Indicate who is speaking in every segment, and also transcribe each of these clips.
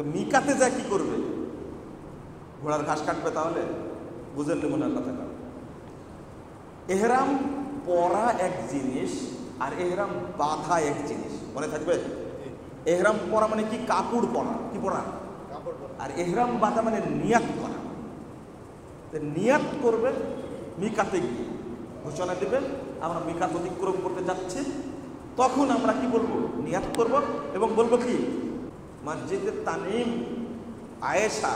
Speaker 1: তো মিকাতে যা কি করবে? ঘোড়ার ঘাস কাটবে? তাহলে বুঝেন মনে হয় কথাটা। এহরাম পরা এক জিনিস আর এহরাম বাঁধা এক জিনিস, মনে থাকবে? এহরাম পরা মানে কি? কাপড় পরা, কি পরা? আর এহরাম বাঁধা মানে নিয়াত করা। নিয়াত করবে মিকাতে গিয়ে, ঘোষণা দেবে আমরা মিকাত অতিক্রম করতে যাচ্ছি, তখন আমরা কি বলবো? নিয়াত করব এবং বলবো কি? মসজিদে তানিম আয়েশা,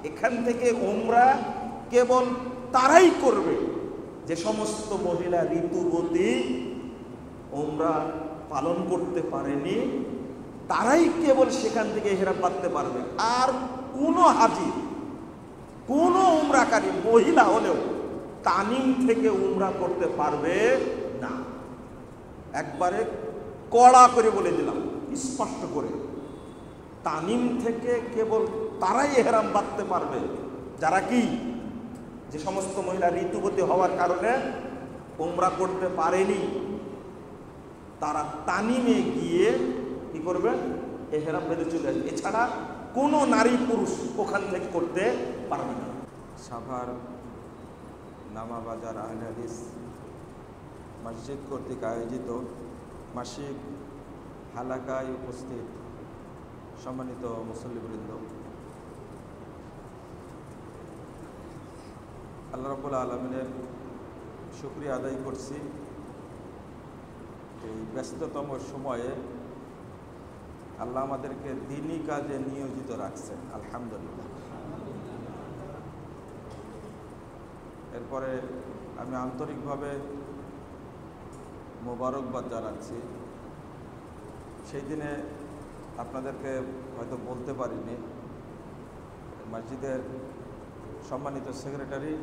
Speaker 1: এখান থেকে উমরা কেবল তারাই করবে যে সমস্ত মহিলা ঋতুবতী, উমরা পালন করতে পারেনি, তারাই কেবল সেখান থেকে ইহরাম বাঁধতে পারবে। আর কোনো হাজি, কোনো উমরাকারী মহিলা হলেও তানিম থেকে উমরা করতে পারবে না। একবারে কড়া করে বলে দিলাম, স্পষ্ট করে। তানিম থেকে কেবল তারাই ইহরাম বাঁধতে পারবে যারা কি? যে সমস্ত মহিলা ঋতুবতী হওয়ার কারণে উমরা করতে পারেনি, তারা তানিমে গিয়ে কি করবে? ইহরাম বেঁধে চলে আসবে। এছাড়া কোনো নারী পুরুষ ওখান থেকে করতে পারবে না।
Speaker 2: সাভার নামাবাজার আহলে হাদিস মসজিদ কর্তৃক আয়োজিত মাসিক হালাকায় উপস্থিত সম্মানিত মুসল্লিবৃন্দ, আল্লাহ রাব্বুল আলামিনের শুকরিয়া আদায় করছি এই ব্যস্ততম সময়ে আল্লাহ আমাদেরকে দ্বীনি কাজে নিয়োজিত রাখছেন, আলহামদুলিল্লাহ। এরপরে আমি আন্তরিকভাবে মোবারকবাদ জানাচ্ছি। সেই দিনে আপনাদেরকে হয়তো বলতে পারিনি, মসজিদের সম্মানিত সেক্রেটারি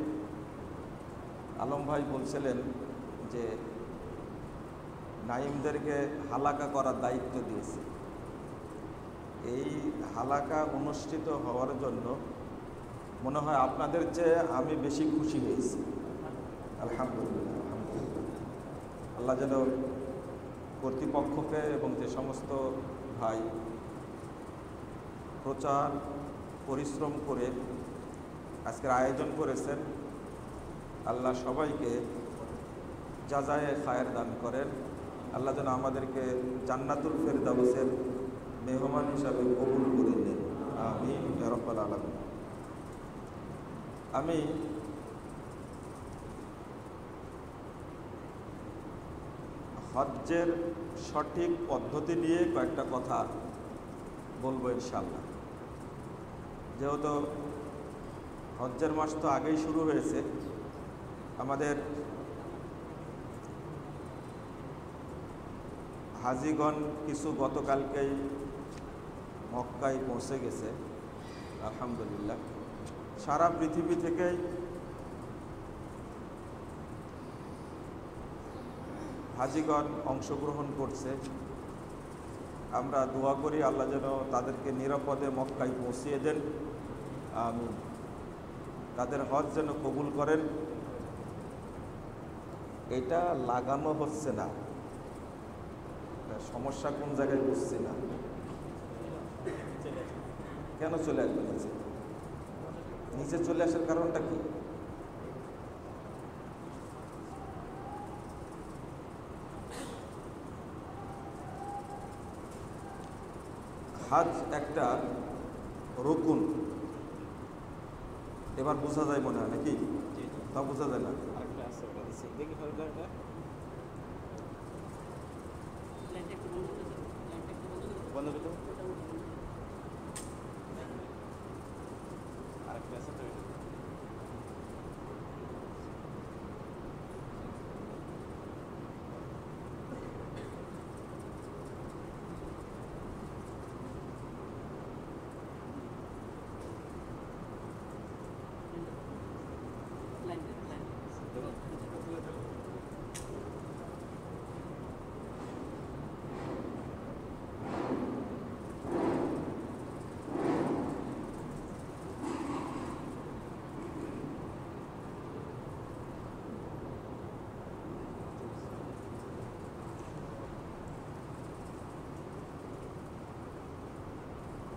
Speaker 2: আলম ভাই বলছিলেন যে নাইমদেরকে হালাকা করার দায়িত্ব দিয়েছে। এই হালাকা অনুষ্ঠিত হওয়ার জন্য মনে হয় আপনাদের চেয়ে আমি বেশি খুশি হয়েছি, আলহামদুলিল্লাহ। আলহামদুলিল্লাহ, আল্লাহ যেন কর্তৃপক্ষকে এবং যে সমস্ত ভাই প্রচার পরিশ্রম করে আজকের আয়োজন করেছেন, আল্লাহ সবাইকে জাযায়ে খায়ের দান করেন। আল্লাহ যেন আমাদেরকে জান্নাতুল ফেরদাউসের মেহমান হিসাবে কবুল করে নেন, আমিন ইয়া রাব্বাল আলামিন। আমি হজ্জের সঠিক পদ্ধতি নিয়ে কয়েকটা কথা বলবো ইনশাআল্লাহ। যেহেতু হজ্জের মাস তো আগেই শুরু হয়েছে, আমাদের হাজিগণ কিছু গতকালকেই মক্কায় পৌঁছে গেছে, আলহামদুলিল্লাহ। সারা পৃথিবী থেকেই হাজিগণ অংশগ্রহণ করছে। আমরা দোয়া করি আল্লাহ যেন তাদেরকে নিরাপদে মক্কায় পৌঁছিয়ে দেন, আমিন। তাদের হজ যেন কবুল করেন। এটা লাগানো হচ্ছে না, সমস্যা কোন জায়গায় বুঝছি না। কেন চলে আসবে নিচে? নিচে চলে আসার কারণটা কি? হজ একটা রুকুন, এবার বোঝা যায় মনে হয় নাকি? তা বোঝা যায় না।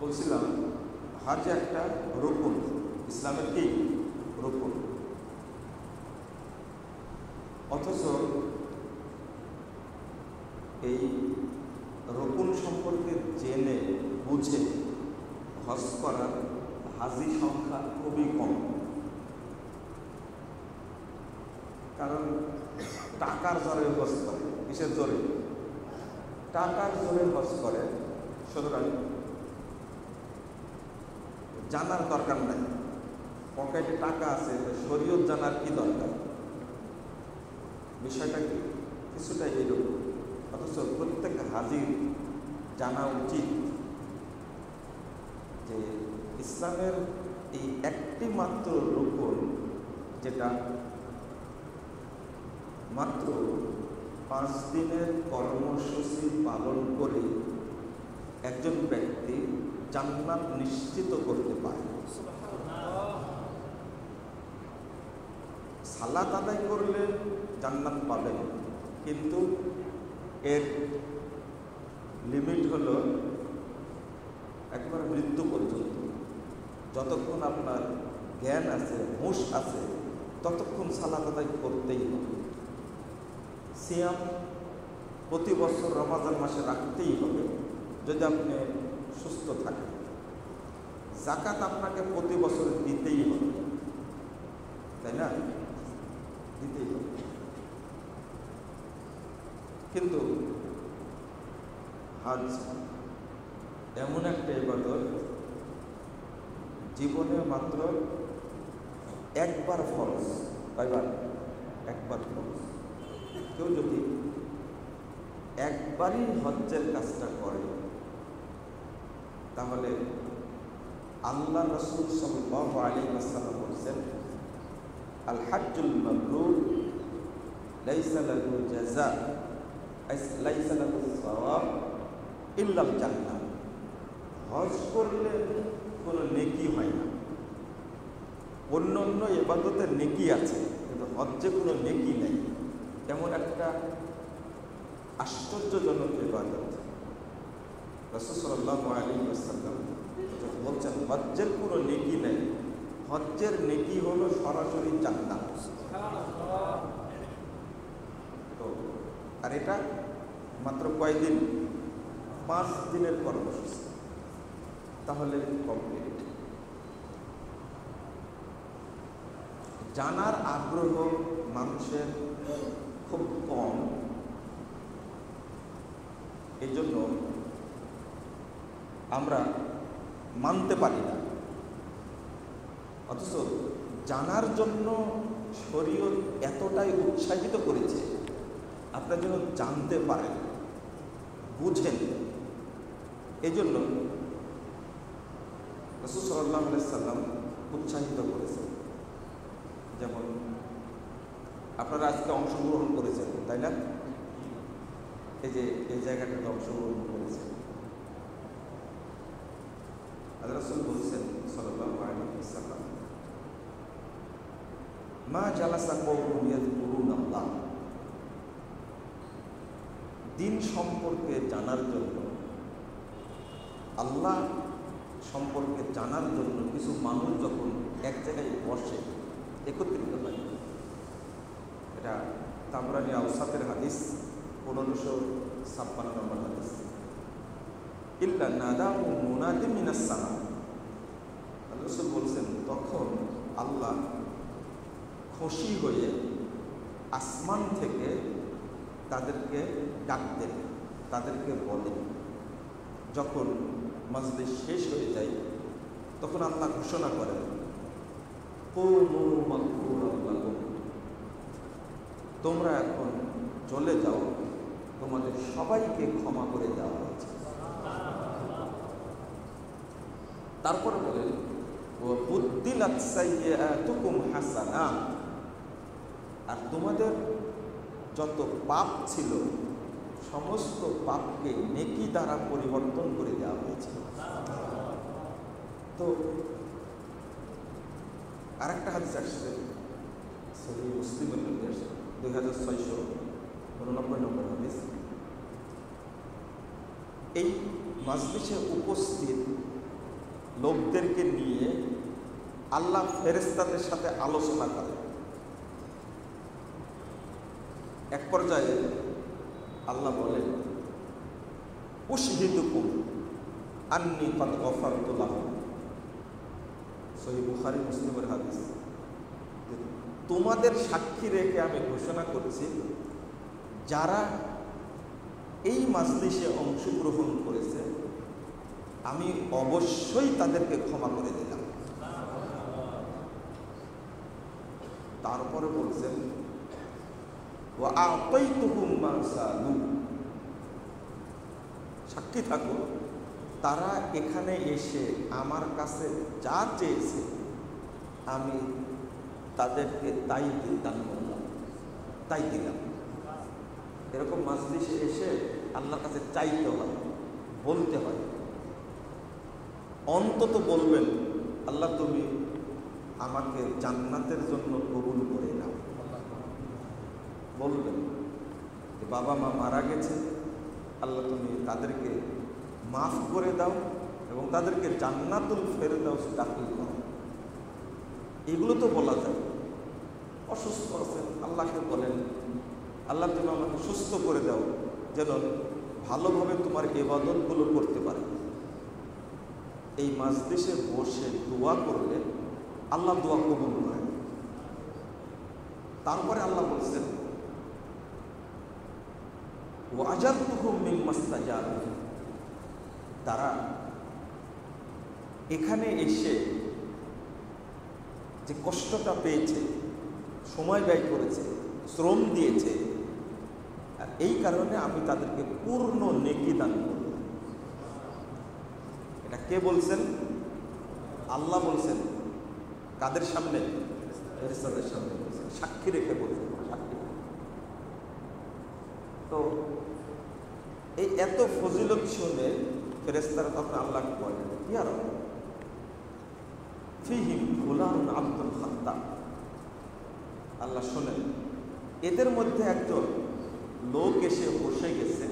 Speaker 2: বলছিলাম
Speaker 1: হজ একটা রুকুন, ইসলামের কি রুকুন। অথচ এই রকুন সম্পর্কে জেনে বুঝে হজ করার হাজি সংখ্যা খুবই কম। কারণ টাকার জোরে হজ করে। কিসের জোরে? টাকার জোরে হজ করে। সুতরাং জানার দরকার নাই, পকেটে টাকা আছে, শরীয়ত জানার কি দরকার? বিষয়টা কি কিছুটা এইরকম। অথচ প্রত্যেক হাজির জানা উচিত যে ইসলামের এই একটি মাত্র রুকুন, যেটা মাত্র 5 দিনের কর্মসূচি পালন করে একজন ব্যক্তি জান্নাত নিশ্চিত করতে পারে। সালাত আদায় করলে জান্নাত পাবেন, কিন্তু এর লিমিট হলো একবার মৃত্যু পর্যন্ত। যতক্ষণ আপনার জ্ঞান আছে, হুঁশ আছে, ততক্ষণ সালাত আদায় করতেই হবে। সিয়াম প্রতি বছর রমাজান মাসে রাখতেই হবে যদি আপনি সুস্থ থাকেন। যাকাত আপনাকে প্রতি বছর দিতেই হবে, তাই না? দিতেই হবে। কিন্তু হজ এমন একটা ইবাদত, জীবনে মাত্র একবার ফরজ। কয়বার? একবার ফরজ। কেউ যদি একবারই হজ্জের কাজটা করে, তাহলে আল্লাহ রাসূল সাল্লাল্লাহু আলাইহি ওয়াসাল্লাম বলেছেন, আল হাজ্জুল মাবরুর লাইসা লাহু জাযা লাইসা লাহু সাওয়াব ইল্লাল জান্নাহ। হজ করলে কোনো নেকি হয় না। অন্য অন্য ইবাদতের নেকি আছে, কিন্তু হজ্জে কোনো নেকি নেই। এমন একটা আশ্চর্যজনক ইবাদত। রাসূল সাল্লাল্লাহু আলাইহি ওয়াসাল্লাম বলছেন হজ্জের কোনো নেকি নেই, হজ্জের নেকি হলো সরাসরি জান্নাত। তো আর এটা মাত্র কয়দিন? 5 দিনের কর্মসূচি, তাহলে কমপ্লিট। জানার আগ্রহ মানুষের খুব কম, এই জন্য আমরা মানতে পারি না। অথচ জানার জন্য শরীয়ত এতটাই উৎসাহিত করেছে, আপনারা যেন জানতে পারেন, বুঝেন। এই জন্য রাসূল সাল্লাল্লাহু আলাইহি ওয়াসাল্লাম উৎসাহিত করেছেন। যেমন আপনারা আজকে অংশগ্রহণ করেছেন, তাই না? এই যে এই জায়গাটাতে অংশগ্রহণ করেছেন, আল্লাহ রাসূল বলেছেন সাল্লাল্লাহু আলাইহি ওয়াসাল্লাম, মা জালাসা কওমুন ইয়াযকুরুনাল্লাহ। দিন সম্পর্কে জানার জন্য, আল্লাহ সম্পর্কে জানার জন্য কিছু মানুষ যখন এক জায়গায় বসে, একত্রিত হয়, এটা তাবরানী আওসাতের হাদিস, 1556 নম্বর হাদিস। ইল্লা নাদাহু মুনাদিম মিনাস সামা। আল্লাহ রাসূল বলছেন, তখন আল্লাহ খুশি হয়ে আসমান থেকে তাদেরকে ডাক দেন, তাদেরকে বলেন। যখন মাজলিস শেষ হয়ে যায়, তখন আল্লাহ ঘোষণা করেন, কুমু মাগফুরান লাকুম, তোমরা এখন চলে যাও, তোমাদের সবাইকে ক্ষমা করে দেওয়া হয়েছে। তারপর বলেন, ওয়া বুদ্দিলাত সাইয়্যাতুকুম হাসানাত, আর তোমাদের যত পাপ ছিল সমস্ত পাপকে নেকি দ্বারা পরিবর্তন করে দেওয়া হয়েছে। তো আরেকটা হাদিস আসছে, সহিহ মুসলিমের মধ্যে আসছে, 2689 নম্বর হাদিস। এই মাজলিসে উপস্থিত লোকদেরকে নিয়ে আল্লাহ ফেরেশতাদের সাথে আলোচনা করে। এক পর্যায়ে আল্লাহ বলেন, উশহিদুকুম আন্নী কাদ গফারতু লাহুম। সহিহ বুখারী মুসলিমের হাদিস। তোমাদের সাক্ষী রেখে আমি ঘোষণা করছি, যারা এই মাজলিসে অংশগ্রহণ করেছে আমি অবশ্যই তাদেরকে ক্ষমা করে দিলাম। তারপরে বলছেন, ওয়া আতাইতুহুম মা সালু, সাক্ষী থাকো তারা এখানে এসে আমার কাছে যা চেয়েছে আমি তাদেরকে তাই দান করলাম, তাই দিলাম। এরকম মাজলিসে এসে আল্লাহর কাছে চাইতে হয়, বলতে হয়। অন্তত বলবেন, আল্লাহ তুমি আমাকে জান্নাতের জন্য কবুল করে নাও। বলবেন যে বাবা মা মারা গেছে, আল্লাহ তুমি তাদেরকে মাফ করে দাও এবং তাদেরকে জান্নাতুল ফেরদাউস দাখিল করো। এগুলো তো বলা যায়। অসুস্থ আছেন, আল্লাহকে বলেন, আল্লাহ তুমি আমাকে সুস্থ করে দাও যেন ভালোভাবে তোমার ইবাদতগুলো করতে পারে। এই মাজলিসে বসে দোয়া করলে আল্লাহ দোয়া কবুল করেন। তারপরে আল্লাহ বলছেন, ওয়াজারতুহুম মিম্মাস্তাজাবু, তারা এখানে এসে যে কষ্টটা পেয়েছে, সময় ব্যয় করেছে, শ্রম দিয়েছে, আর এই কারণে আমি তাদেরকে পূর্ণ নেকি দান করব। এটা কে বলছেন? আল্লাহ বলছেন। কাদের সামনে? ফেরেশতাদের সামনে বলছেন, সাক্ষী রেখে বলছেন। সাক্ষী। তো এই এত ফজিলত শুনে ফেরেশতারা তখন আল্লাহকে বলেন, ইয়া রাব, ফিহিম গুলামুন আব্দুল খাত্তাব। আল্লাহ শোনেন, এদের মধ্যে একজন লোক এসে বসে গেছে।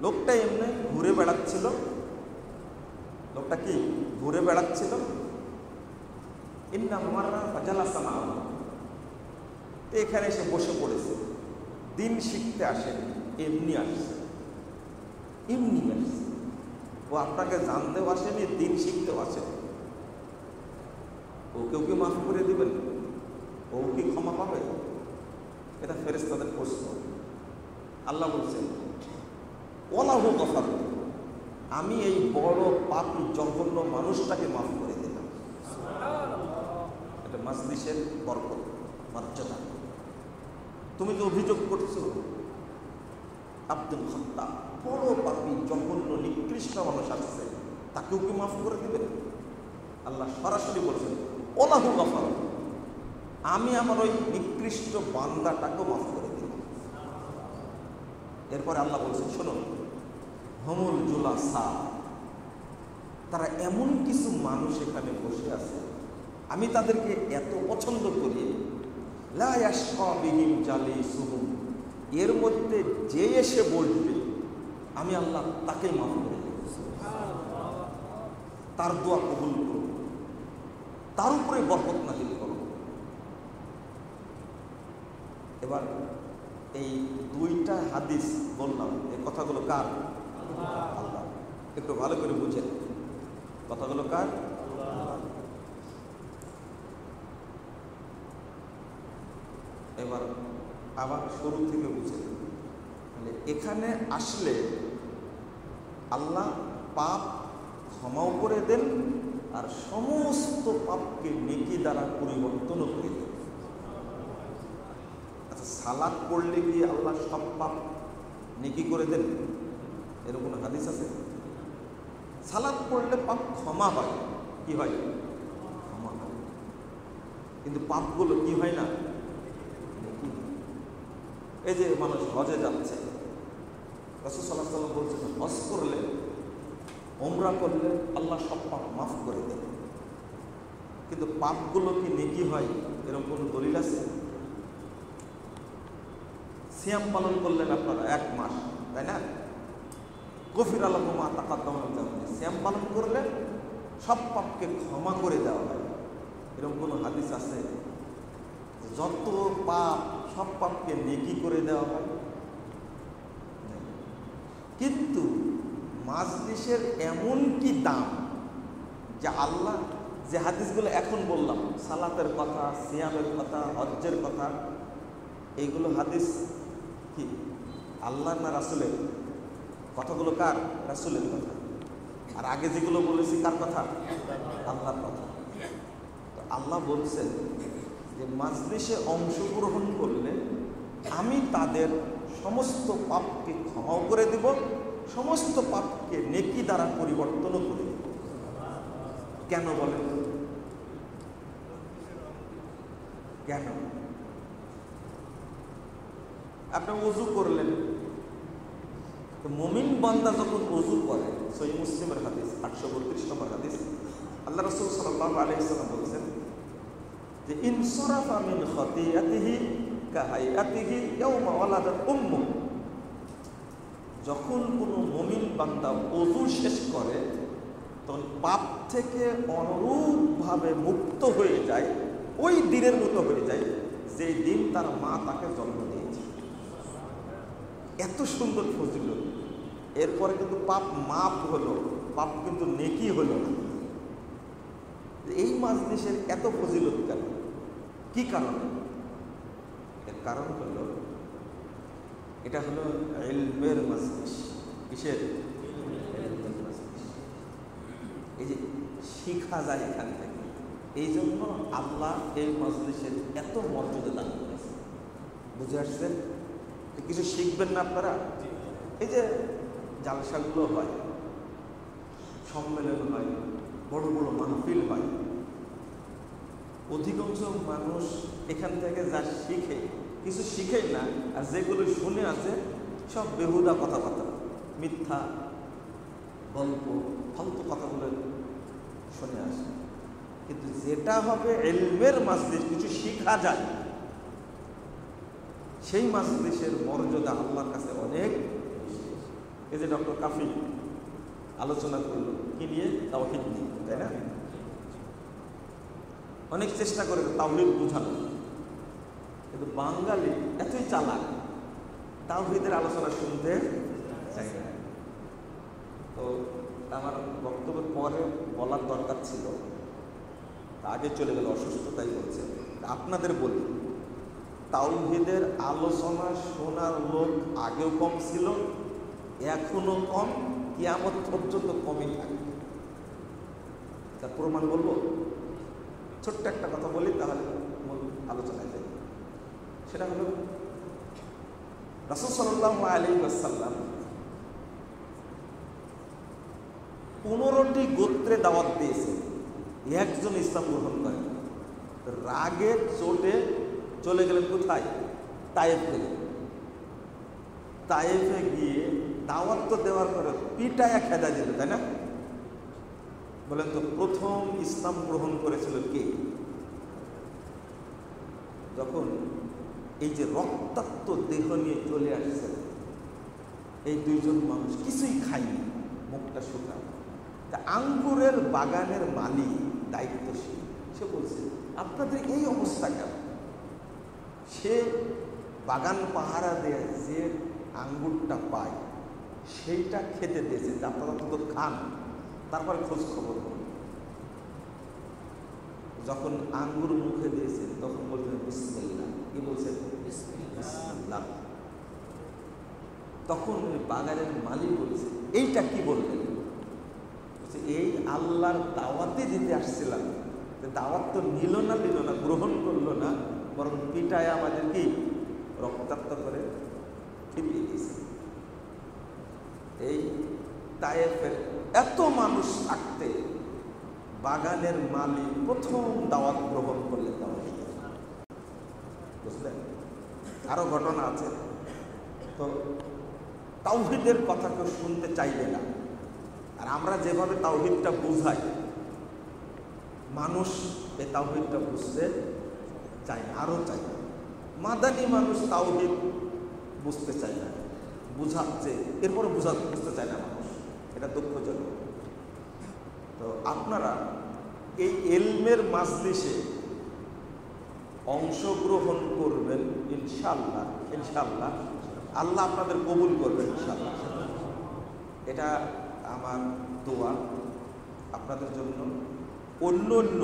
Speaker 1: লোকটা এমনি ঘুরে বেড়াচ্ছিল। লোকটা কি ঘুরে বেড়াচ্ছিল? ইন্না মাররা ফাজালাসা মাআহু, এখানে এসে বসে পড়েছে। দিন শিখতে আসেনি, এমনি আসছে। এমনি আসছে। ও আপনাকে জানতেও আসেনি, দিন শিখতেও আসেনি। ওকেও কি মাফ করে দিবেন? ও কি ক্ষমা পাবে? এটা ফেরেশতাদের প্রশ্ন। আল্লাহ বলছেন, ওয়ালাহু গফারতু, আমি এই বড় পাপী জঘন্য মানুষটাকে মাফ করে দিলাম। এটা মাজলিসের বরকত, মর্যাদা। তুমি যে অভিযোগ করছো আব্দুল খাত্তাব বড় পাপী জঘন্য নিকৃষ্ট মানুষ আসছে, তাকেও কি মাফ করে দিবেন? আল্লাহ সরাসরি বলছেন, ওয়ালাহু গফারতু, আমি আমার ওই নিকৃষ্ট বান্দাটাকেও মাফ করে দিলাম। এরপরে আল্লাহ বলছেন, শোনো, হুমুল জুলাসা, তারা এমন কিছু মানুষ এখানে বসে আছে, আমি তাদেরকে এত পছন্দ করি, লা ইয়াশকা বিহিম জালিসুহুম, এর মধ্যে যে এসে বলবে আমি আল্লাহ তাকে মাফ করে দেব, তার দোয়া কবুল করব, তার উপরে বরকত নাযিল করব। এবার এই দুইটা হাদিস বললাম, এই কথাগুলো কার? আল্লাহ। একটু ভালো করে বুঝেন, কথাগুলো কার? এবার আবার শুরু থেকে বুঝেন। এখানে আসলে আল্লাহ পাপ ক্ষমাও করে দেন আর সমস্ত পাপকে নেকি দ্বারা পরিবর্তনও করে দেন। আচ্ছা, সালাত পড়লে কি আল্লাহ সব পাপ নেকি করে দেন? এরকম হাদিস আছে? সালাত পড়লে পাপ ক্ষমা হয়। কি হয়? ক্ষমা হয়। কিন্তু পাপগুলো কি হয় না? এই যে মানুষ হজে যাচ্ছে, রাসূল সাল্লাল্লাহু আলাইহি ওয়াসাল্লাম বলছেন, হজ করলে, উমরা করলে আল্লাহ সব পাপ মাফ করে দেন। কিন্তু পাপগুলো কি নেকি হয় এরকম কোনো দলিল আছে? সিয়াম পালন করলেন আপনারা 1 মাস, তাই না? গফির লাকুম মা তাকাদ্দামা মিন যামবি, সিয়াম পালন করলেন সব পাপকে ক্ষমা করে দেওয়া হয়। এরকম কোনো হাদিস আছে? যত পাপ সব পাপকে নেকি করে দেওয়া হয়? কিন্তু মাজলিসের এমন কি দাম যে আল্লাহ যে হাদিসগুলো এখন বললাম, সালাতের কথা, সিয়ামের কথা, হজ্জের কথা, এইগুলো হাদিস কি আল্লাহ না রাসূলের? কথাগুলো কার? রাসূলের কথা। আর আগে যেগুলো বলেছি কার কথা? আল্লাহর কথা। তো আল্লাহ বলছেন যে মাজলিসে অংশগ্রহণ করলে আমি তাদের সমস্ত পাপকে ক্ষমাও করে দেব, সমস্ত পাপকে নেকি দ্বারা পরিবর্তনও করে দেব। কেন বলেন? কেন? আপনি ওযু করলেন, তো মুমিন বান্দা যখন ওযু করে, সহিহ মুসলিমের হাদিস 832 নম্বর হাদিস, আল্লাহ রাসূল সাল্লাল্লাহু আলাইহি ওয়াসাল্লাম বলেছেন যে ইনসারাফা মিন খাতিয়াতিহি কাহাইয়াতিহি ইয়াওমা ওয়ালাদাত উম্মু। যখন কোনো মুমিন বান্দা ওযু শেষ করে তখন পাপ থেকে অনুরূপভাবে মুক্ত হয়ে যায়, ওই দিনের মতো হয়ে যায় যে দিন তার মা তাকে জন্ম দিয়েছে। এত সুন্দর ফজিলত। এরপরে কিন্তু পাপ মাফ হলো, পাপ কিন্তু নেকি হলো না। এই মাজলিসের এত ফজিলত কেন? কি কারণে? এর কারণ হলো এটা হলো ইলমের মাজলিস। কিসের? ইলমের মাজলিস। এই যে শিখা যায় এখান থেকে, এই জন্য আল্লাহ এই মাজলিসের এত মর্যাদা দান করেছে। বুঝে আসছেন? কিছু শিখবেন না আপনারা? এই যে জালসাগুলো হয়, সম্মেলন হয়, বড় বড় মাহফিল হয়, অধিকাংশ মানুষ এখান থেকে যা শিখে কিছু শিখেই না, আর যেগুলো শুনে আছে সব বেহুদা কথাবার্তা, মিথ্যা গল্প, ফালতু কথাগুলো শুনে আসে। কিন্তু যেটা হবে ইলমের মাজলিস, কিছু শিখা যায়, সেই মাজলিসের মর্যাদা আল্লাহর কাছে অনেক। এই যে ডক্টর কাফি আলোচনা করলো কি নিয়ে? তাওহীদ নিয়ে, তাই না? অনেক চেষ্টা করে তাওহীদ বোঝানো, কিন্তু বাঙালি এতই চালাক, তাওহীদের আলোচনা শুনতে চাই না। তো আমার বক্তব্যের পরে বলার দরকার ছিল, আগে চলে গেল, অসুস্থতাই বলছে। আপনাদের বলি, তাওহীদের আলোচনা শোনার লোক আগেও কম ছিল, এখনো কম, কিয়ামত পর্যন্ত কমই থাকবে। তার প্রমাণ বলবো? ছোট্ট একটা কথা বলি, তাহলে মূল আলোচনায় যাই। সেটা হলো রাসূল সাল্লাল্লাহু আলাইহি ওয়াসাল্লাম 15টি গোত্রে দাওয়াত দিয়েছে, একজন ইসলাম গ্রহণ করেন। রাগে চোটে চলে গেলেন কোথায়? তায়েফ গেলেন। তায়েফে গিয়ে দাওয়াত তো দেওয়ার পরে পিটায়া খেদা দিল, তাই না? বলেন তো প্রথম ইসলাম গ্রহণ করেছিল কে? যখন এই যে রক্তাক্ত দেহ নিয়ে চলে আসছে, এই দুইজন মানুষ কিছুই খায়নি, মুখটা শুকা। তা আঙ্গুরের বাগানের মালিক, দায়িত্বশীল, সে বলছে আপনাদের এই অবস্থা কেন? সে বাগান পাহারা দেয়, যে আঙ্গুরটা পায় সেইটা খেতে দিয়েছে, যে আপনারা তো খান, তারপরে খোঁজ খবর করুন। যখন আঙ্গুর মুখে দিয়েছে তখন বলছেন বিসমিল্লাহ। কি বলছেন? বিসমিল্লাহ। তখন বাগানের মালিক বলছে এইটা কি বলবেন? এই আল্লাহর দাওয়াতে দিতে আসছিলাম, দাওয়াত তো নিল না, গ্রহণ করলো না, বরং পিটায় আমাদের কি রক্তাক্ত করে ফিরিয়ে দিয়েছে। এই তায়েফের এত মানুষ থাকতে বাগানের মালিক প্রথম দাওয়াত গ্রহণ করলেন। বুঝলেন? আরো ঘটনা আছে। তো তাওহীদের কথা কেউ শুনতে চাইবে না, আর আমরা যেভাবে তাওহীদটা বুঝাই, মানুষ এই তাওহীদটা বুঝতে চায় না, আরো চায় না। মাদানী মানুষ তাওহীদ বুঝতে চায় না, বুঝাচ্ছে, এরপরে বুঝতে চায় না মানুষ। এটা দুঃখজনক। তো আপনারা এই ইলমের মাজলিসে অংশগ্রহণ করবেন ইনশাআল্লাহ। ইনশাআল্লাহ আল্লাহ আপনাদের কবুল করবেন ইনশাআল্লাহ। এটা আমার দোয়া আপনাদের জন্য। অন্য অন্য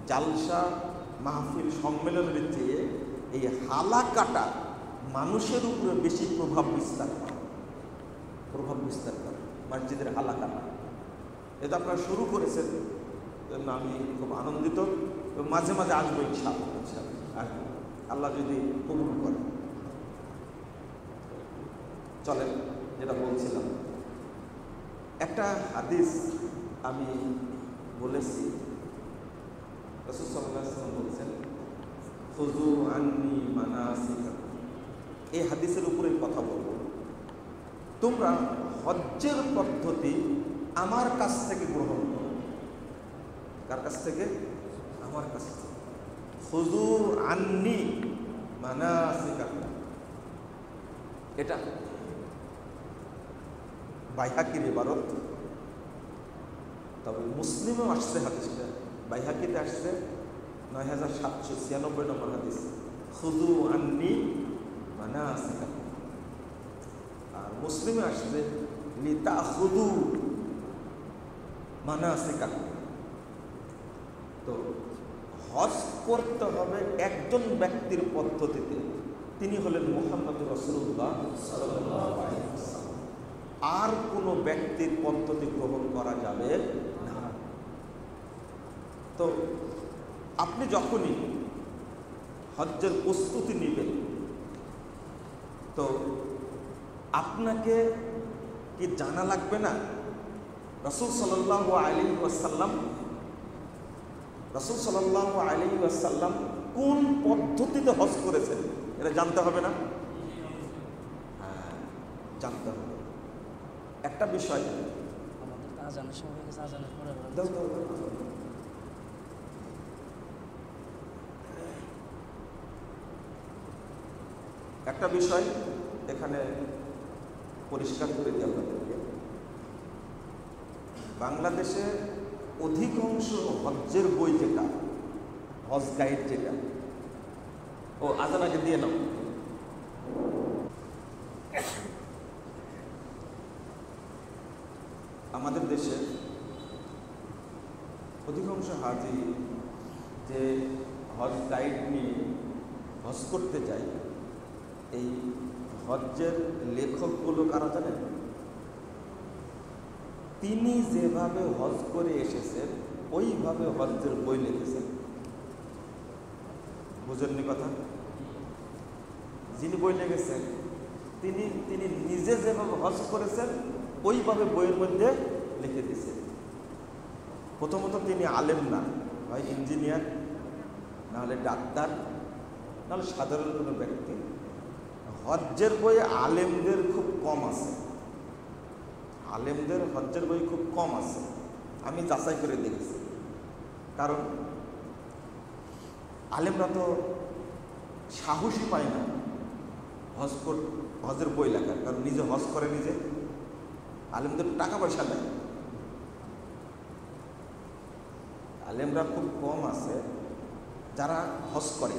Speaker 1: জালসা মাহফিল সম্মেলনের চেয়ে এই হালাকাটা মানুষের উপরে বেশি প্রভাব বিস্তার করে, মসজিদের হালাকাটা। এটা আপনারা শুরু করেছেন, জন্য আমি খুব আনন্দিত। মাঝে মাঝে আসবো ইনশাআল্লাহ, আসবো আল্লাহ যদি কবুল করে। চলেন, যেটা বলছিলাম, একটা হাদিস আমি বলেছি, রাসূল সাল্লাল্লাহু আলাইহি ওয়াসাল্লাম বলছেন, খুযু আন্নী মানাসিকাকুম। এই হাদিসের উপরে কথা বলবো। তোমরা হজ্জের পদ্ধতি আমার কাছ থেকে গ্রহণ করো। কার কাছ থেকে? আমার কাছ থেকে। খুযু আন্নী মানাসিকাকুম, এটা বাইহাকির ইবারত, তবে মুসলিমেও আসছে হাদিসটা। বাইহাকিতে আসছে ৯৭৯৬ নম্বর হাদিস, খুযু আন্নী মানাসিকাকুম। আর মুসলিমে আসছে লিতাখুযু মানাসিকাকুম। তো হজ করতে হবে একজন ব্যক্তির পদ্ধতিতে, তিনি হলেন মুহাম্মদুর রাসূলুল্লাহ সাল্লাল্লাহু আলাইহি ওয়াসাল্লাম। আর কোনো ব্যক্তির পদ্ধতি গ্রহণ করা যাবে না। তো আপনি যখনই হজ্জের প্রস্তুতি নেবেন, তো আপনাকে কি জানা লাগবে না রাসূল সাল্লাল্লাহু আলাইহি ওয়াসাল্লাম কোন পদ্ধতিতে হজ করেছেন? এটা জানতে হবে না? হ্যাঁ, জানতে হবে। একটা বিষয়, একটা বিষয় এখানে পরিষ্কার করে দিই আপনাদেরকে। বাংলাদেশে অধিকাংশ হজ্জের বই যেটা, হজ গাইড যেটা, ও আজান আগে দিয়ে নাও। আমাদের দেশে অধিকাংশ হাজি যে হজ গাইড নিয়ে হজ করতে যায়, এই হজ্জের লেখকগুলো কারা জানেন? তিনি যেভাবে হজ করে এসেছেন ওইভাবে হজ্জের বই লিখেছেন। বুঝেননি কথা? যিনি বই লিখেছেন তিনি নিজে যেভাবে হজ করেছেন ওইভাবে বইয়ের মধ্যে লিখে দিয়েছেন। প্রথমত তিনি আলেম না, হয় ইঞ্জিনিয়ার, নাহলে ডাক্তার, নাহলে সাধারণ কোনো ব্যক্তি। হজ্জের বই আলেমদের খুব কম আছে, আলেমদের হজ্জের বই খুব কম আছে, আমি যাচাই করে দেখেছি। কারণ আলেমরা তো সাহসী পায় না হজের বই লেখার, কারণ নিজে হজ করে নিজে। আলেমদের টাকা পয়সা দেয়, আলেমরা খুব কম আছে যারা হজ করে,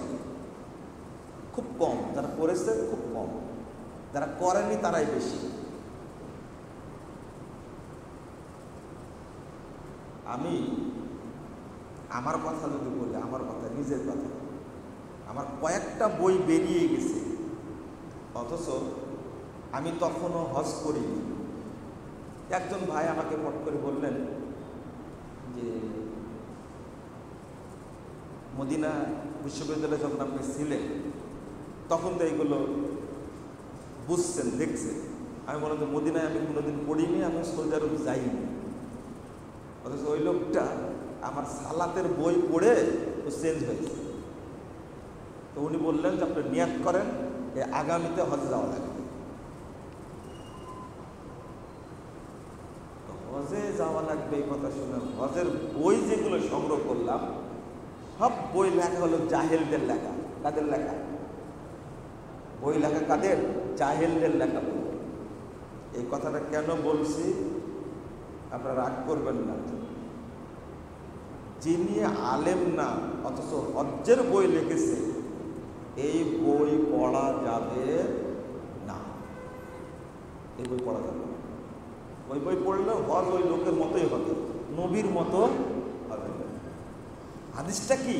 Speaker 1: খুব কম। যারা করেছে খুব কম, যারা করেনি তারাই বেশি। আমি আমার কথা যদি বলি, আমার কথা নিজের কথা, আমার কয়েকটা বই বেরিয়ে গেছে, অথচ আমি তখনও হজ করিনি। একজন ভাই আমাকে পট করে বললেন যে মদিনা বিশ্ববিদ্যালয়ে যখন আপনি ছিলেন তখন তো এইগুলো বুঝছেন, দেখছেন। আমি বললাম যে মদিনায় আমি কোনোদিন পড়িনি, আমি সৌদি আরব যাইনি। অথচ ওই লোকটা আমার সালাতের বই পড়ে ও চেঞ্জ হয়েছে। তো উনি বললেন যে আপনি নিয়াত করেন আগামীতে হজে যাওয়া লাগবে। হজে যাওয়া লাগবে এই কথা শুনে হজের বই যেগুলো সংগ্রহ করলাম সব বই লেখা হলো জাহেলদের লেখা। কাদের লেখা? বই লেখা কাদের? জাহেলদের লেখা বই। এই কথাটা কেন বলছি আপনারা রাগ করবেন না, যিনি আলেম না অথচ হজ্জের বই লিখেছে, এই বই পড়া যাবে না। এই বই পড়া যাবে না। ওই বই পড়লে হজ ওই লোকের মতোই হবে, নবীর মতো হবে। হাদিসটা কি?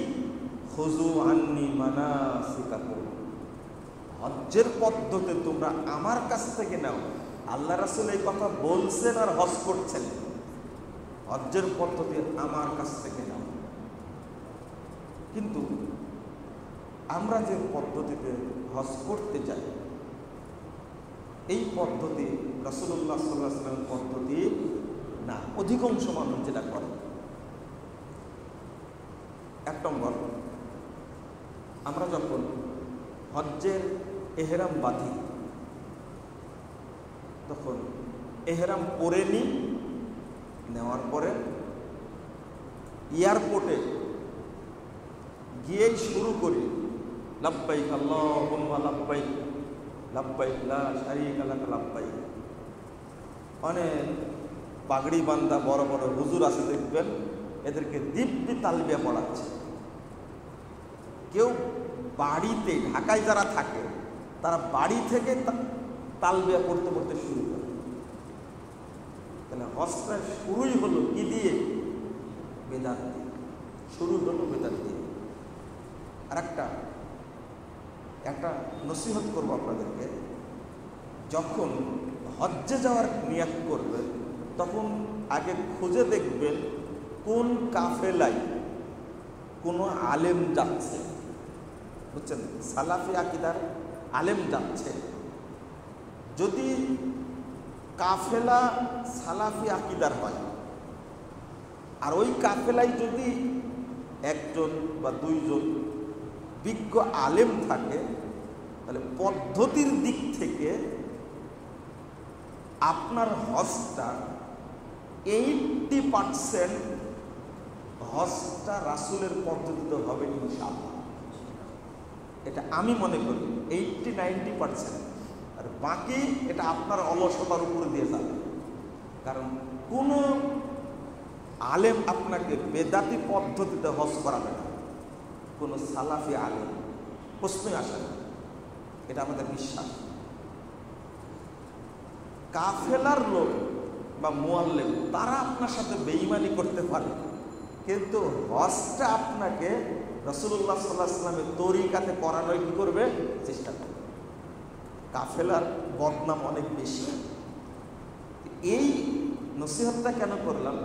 Speaker 1: খুযু আন্নী মানাসিকাকুম, হজ্জের পদ্ধতি তোমরা আমার কাছ থেকে নাও। আল্লাহ রাসূল এই কথা বলছেন আর হজ করছেন, হজ্জের পদ্ধতি আমার কাছ থেকে নাও। কিন্তু আমরা যে পদ্ধতিতে হজ করতে চাই, এই পদ্ধতি রাসূলুল্লাহ সাল্লাল্লাহু আলাইহি ওয়াসাল্লামের পদ্ধতি না। অধিকাংশ মানুষ যেটা করে, এক নম্বর, আমরা যখন হজ্জের এহরাম বাঁধি তখন এহরাম পরে নিই, নেওয়ার পরে এয়ারপোর্টে গিয়েই শুরু করি লাব্বাইক আল্লাহুম্মা লাব্বাইক লাব্বাইক লা শারীকা লাক লাব্বাইক। অনেক পাগড়ি বান্দা বড় বড় হুজুর আছে, দেখবেন এদেরকে দিব্যি তালবিয়া পড়াচ্ছে। কেউ বাড়িতে, ঢাকায় যারা থাকে তারা বাড়ি থেকে তালবিয়া পড়তে পড়তে শুরু করে। তাহলে হজটা শুরুই হলো কি দিয়ে? বেদাত দিয়ে শুরু হলো, বেদাত দিয়ে। আর একটা নসিহত করবো আপনাদেরকে, যখন হজ্জে যাওয়ার নিয়াত করবেন তখন আগে খুঁজে দেখবেন কোন কাফেলায় কোনো আলেম যাচ্ছে। বুঝছেন? সালাফি আকীদার আলেম যাচ্ছে। যদি কাফেলা সালাফি আকীদার হয় আর ওই কাফেলায় যদি একজন বা দুইজন বিজ্ঞ আলেম থাকে, তাহলে পদ্ধতির দিক থেকে আপনার হজটা 80% হজটা রাসূলের পদ্ধতিতে হবে ইনশাআল্লাহ। এটা আমি মনে করি 80-90%। আর বাকি এটা আপনার অলসতার উপরে দিয়ে যাবে। কারণ কোনো আলেম আপনাকে বেদাতি পদ্ধতিতে হজ করাবে না, কোনো সালাফি আলেম, প্রশ্নই আসে না। এটা আমাদের বিশ্বাস। কাফেলার লোক বা মুআল্লিম তারা আপনার সাথে বেঈমানি করতে পারে, কিন্তু হজটা আপনাকে রাসূলুল্লাহ সাল্লাল্লাহু আলাইহি ওয়াসাল্লামের তরিকাতে করানোর কি করবে? চেষ্টা করবে। কাফেলার বদনাম অনেক বেশি। এই নসিহতটা কেন করলাম?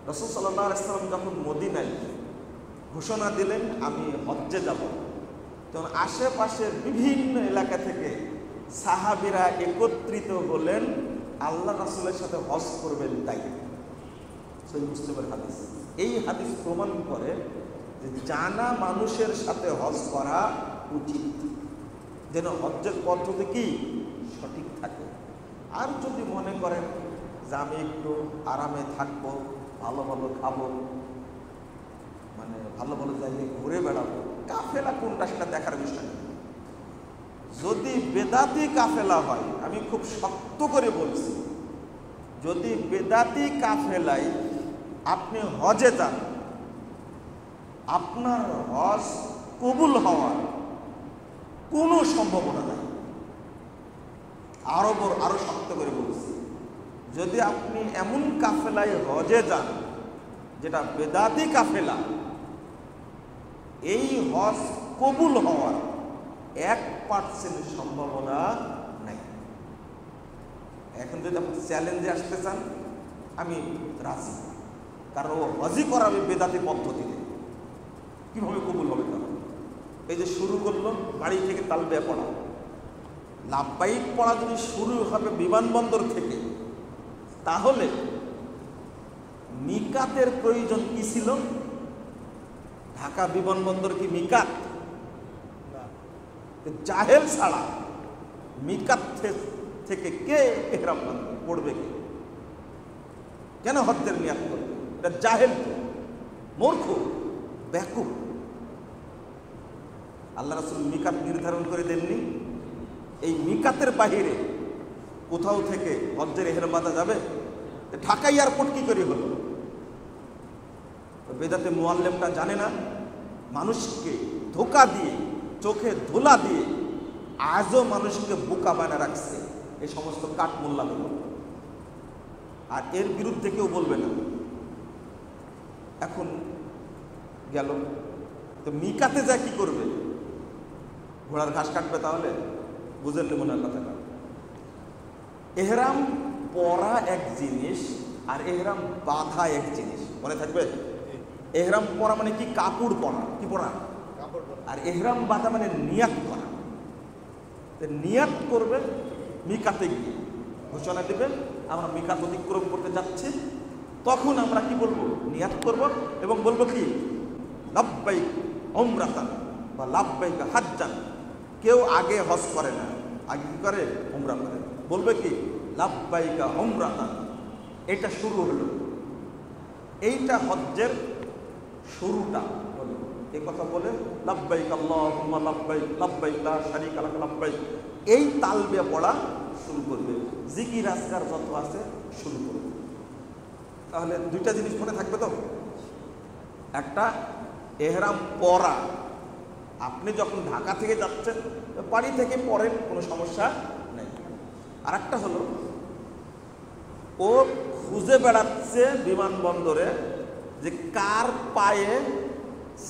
Speaker 1: রাসূল সাল্লাল্লাহু আলাইহি ওয়াসাল্লাম যখন মদিনায় ঘোষণা দিলেন আমি হজ্জে যাব, তখন আশেপাশের বিভিন্ন এলাকা থেকে সাহাবীরা একত্রিত হলেন আল্লাহ রাসূলের সাথে হজ করবেন। তাই সহিহ মুসলিমের হাদিস। এই হাদিস প্রমাণ করে যে জানা মানুষের সাথে হজ করা উচিত, যেন হজ্জের পদ্ধতি কি সঠিক থাকে। আর যদি মনে করেন যে আমি একটু আরামে থাকবো, ভালো ভালো খাবো, মানে ভালো ভালো জায়গায় ঘুরে বেড়াবো, কাফেলা কোনটা সেটা দেখার বিষয় নেই। যদি বেদাতি কাফেলা হয়, আমি খুব শক্ত করে বলছি, যদি বেদাতি কাফেলায় আপনি হজে যান, আপনার হজ কবুল হওয়ার কোনো সম্ভাবনা নেই। আরো শক্ত করে বলছি, যদি আপনি এমন কাফেলায় হজে যান যেটা বেদাতি কাফেলা, এই হজ কবুল হওয়ার 1% সম্ভাবনা নাই। এখন যদি আপনি চ্যালেঞ্জে আসতে চান, আমি রাজি, কারণ ও হজই করাবে বেদাতি পদ্ধতিতে। কিভাবে কবুল হবে? কারণ এই যে শুরু করলো বাড়ি থেকে তালবিয়া পড়া, লাব্বাইক পড়া যদি শুরু হবে বিমানবন্দর থেকে, তাহলে মিকাতের প্রয়োজন কি ছিল? ঢাকা বিমানবন্দর কি মিকাত? জাহেল ছাড়া মিকাত থেকে কে ইহরাম পড়বে? কে কেন হজ্জের নিয়াত করবে? এটা জাহেল, মূর্খ, বেকুব। আল্লাহ রাসূল মিকাত নির্ধারণ করে দেননি। এই মিকাতের বাহিরে কোথাও থেকে হজ্জের ইহরাম বাঁধা যাবে? ঢাকা এয়ারপোর্ট কি করে হলো? বেদাতে মুআল্লিমটা জানে না, মানুষকে ধোঁকা দিয়ে, চোখে ধুলা দিয়ে আজও মানুষকে বোকা বানায় রাখছে এই সমস্ত কাঠমোল্লাগুলো। আর এর বিরুদ্ধে কেউ বলবে না। এখন গেল তো মিকাতে যা কি করবে? ঘোড়ার ঘাস কাটবে। তাহলে বুঝেন মনে হয় কথাটা। এহরাম পরা এক জিনিস আর এহরাম বাঁধা এক জিনিস, মনে থাকবে? এহরাম পরা মানে কি? কাপড় পরা, কি পরা? আর এহরাম বাঁধা মানে নিয়াত করা। নিয়াত করবে মিকাতে গিয়ে, ঘোষণা দেবেন আমরা মিকাত অতিক্রম করতে যাচ্ছি, তখন আমরা কি বলবো? নিয়াত করব এবং বলবো কি? লাব্বাইক উমরাতান বা লাব্বাইক হাজ্জান। কেউ আগে হজ করে না, আগে কি করে? উমরা করে। বলবে কি? লাব্বাইকা উমরাতান। এটা শুরু হলো, এইটা হজ্জের শুরুটা হলো। এই কথা বলে লাব্বাইক আল্লাহুম্মা লাব্বাইক লাব্বাইক লা শারীকা লাক লাব্বাইক, এই তালবিয়া পড়া শুরু করবে। জিকির আজকার যত আছে শুরু করবে। তাহলে দুইটা জিনিস মনে থাকবে তো। একটা এহরাম পরা, আপনি যখন ঢাকা থেকে যাচ্ছেন বাড়ি থেকে পরেন, কোনো সমস্যা নেই। আর একটা হলো ও খুঁজে বেড়াচ্ছে বিমানবন্দরে যে কার পায়ে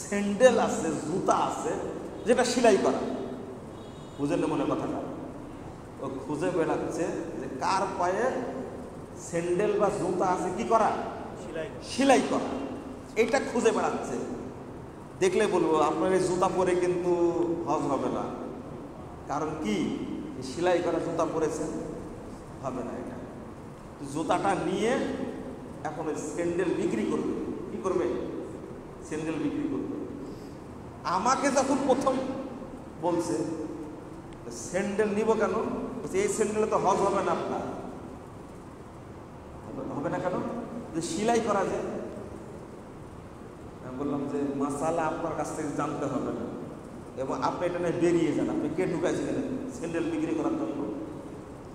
Speaker 1: স্যান্ডেল আছে, জুতা আছে যেটা সেলাই করা। বুঝেন না মনে কথাটা? ও খুঁজে বেড়াচ্ছে যে কার পায়ে স্যান্ডেল বা জুতা আছে, কি করা? সেলাই করা। এইটা খুঁজে বেড়াচ্ছে। দেখলে বলবো আপনার এই জুতা পরে কিন্তু হজ হবে না। কারণ কি? সেলাই করা জুতা পরেছেন, হবে না। এটা জুতাটা নিয়ে এখন স্যান্ডেল বিক্রি করবে। কি করবে? স্যান্ডেল বিক্রি করবে। আমাকে যখন প্রথম বলছে স্যান্ডেল নিব কেন, এই স্যান্ডেলে তো হজ হবে না আপনার। হবে না কেন? যে সেলাই করা যায়। আমি বললাম যে মাসালা আপনার কাছ থেকে জানতে হবে না, এবং আপনি এটা নিয়ে বেরিয়ে যান। আপনি কে ঢুকাইছিলেন স্যান্ডেল বিক্রি করার জন্য?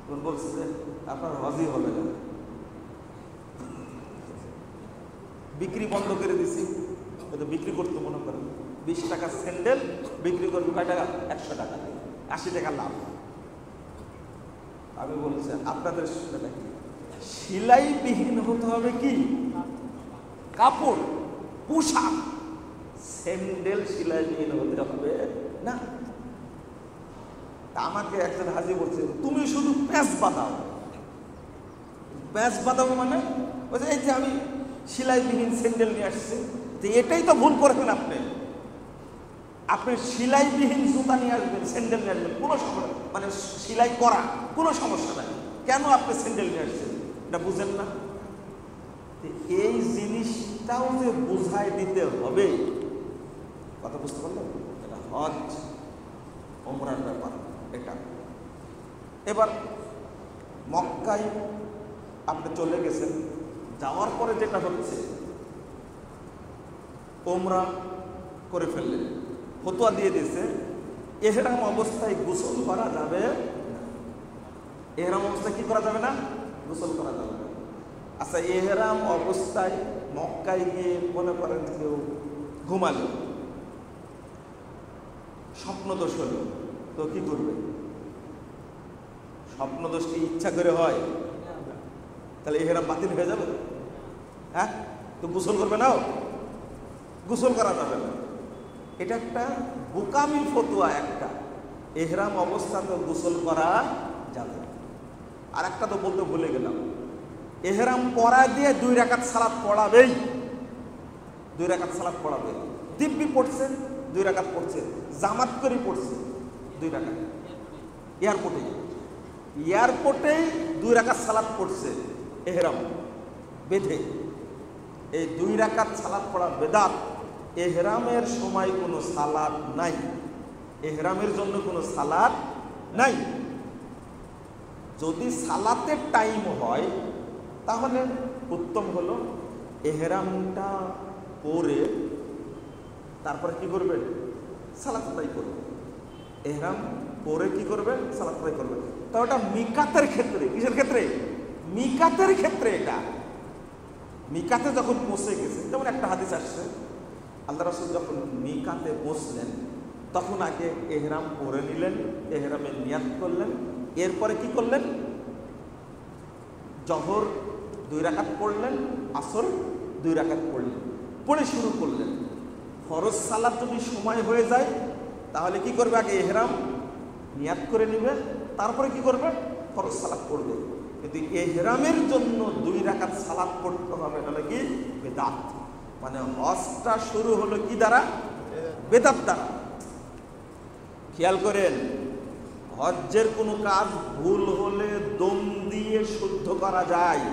Speaker 1: তখন বলছে যে আপনার হজই হবে না। বিক্রি বন্ধ করে দিছি। বিক্রি করতে মনে করেন 20 টাকা স্যান্ডেল বিক্রি করবো কয় টাকা? 100 টাকা, 80 টাকা লাভ। আমি বলছি আপনাদের সেটা কি? সেলাইবিহীন হতে হবে কি? কাপড়, পোশাক। স্যান্ডেল সেলাইবিহীন হতে হবে না। আমাকে একজন হাজি বলছে তুমি শুধু প্যাঁচ বাঁধাও। প্যাঁচ বাঁধাও মানে বলছে এই যে আমি সেলাইবিহীন স্যান্ডেল নিয়ে আসছি। এটাই তো ভুল করেছেন আপনি। আপনি সেলাইবিহীন জুতা নিয়ে আসবেন, স্যান্ডেল নিয়ে আসবেন, কোনো সমস্যা, মানে সেলাই করা কোনো সমস্যা নাই। কেন আপনি স্যান্ডেল নিয়ে আসছেন? এটা বুঝেন না? এই জিনিসটাও যে বুঝাই দিতে হবে, কথা বুঝতে পারলেন? এটা হজ ওমরার ব্যাপার। এটা এবার মক্কায় আপনি চলে গেছেন, যাওয়ার পরে যেটা হচ্ছে ওমরা করে ফেললেন, ফতোয়া দিয়ে দিয়েছে এহরাম অবস্থায় গোসল করা যাবে না। এহরাম অবস্থায় কি করা যাবে না? গোসল করা যাবে না। আচ্ছা, এহরাম অবস্থায় মক্কায় গিয়ে মনে করেন কেউ ঘুমালো, স্বপ্নদোষ হলো, তো কি করবে? স্বপ্নদোষ কি ইচ্ছা করে হয়? তাহলে এহরাম বাতিল হয়ে যাবে। হ্যাঁ, তো গোসল করবে না, গোসল করা যাবে না। এটা একটা বোকামি ফতোয়া। একটা এহরাম অবস্থাতে গোসল করা যাবে। আর একটা তো বলতে ভুলে গেলাম, এহরাম পরা দিয়ে 2 রাকাত সালাত পড়াবেই। 2 রাকাত সালাত পড়াবে। দিব্যি পড়ছে 2 রাকাত পড়ছে, জামাত করে পড়ছে 2 রাকাত। এয়ারপোর্টেই 2 রাকাত সালাত পড়ছে এহরাম বেঁধে। এই 2 রাকাত সালাত পড়া বেদাত। এহরামের সময় কোনো সালাত নাই, এহরামের জন্য কোনো সালাত নাই। যদি সালাতের টাইম হয় তাহলে উত্তম হলো এহরামটা পরে তারপরে কি করবে? সালাতটাই করবে। এহরাম পরে কি করবে? সালাতটাই করবে। তো ওটা মিকাতের ক্ষেত্রে। কিসের ক্ষেত্রে? মিকাতের ক্ষেত্রে। এটা মিকাতে যখন পৌঁছে গেছে, যেমন একটা হাদিস আসছে, আল্লাহ রাসূল যখন মিকাতে পৌঁছলেন তখন আগে এহরাম পরে নিলেন, এহরামের নিয়াত করলেন, এরপরে কি করলেন, জহর 2 রাকাত পড়লেন, আসর 2 রাকাত পড়লেন, পড়ে শুরু করলেন। ফরজ সালাত যদি সময় হয়ে যায় তাহলে কি করবে, আগে এহরাম নিয়াত করে নেবে, তারপরে কি করবে, ফরজ সালাত পড়বে। কিন্তু এহরামের জন্য 2 রাকাত সালাত পড়তে হবে, তাহলে কি বেদাত, মানে হজটা শুরু হলো কি দ্বারা, বেদাত দ্বারা। খেয়াল করেন, হজ্জের কোনো কাজ ভুল হলে দম দিয়ে শুদ্ধ করা যায়,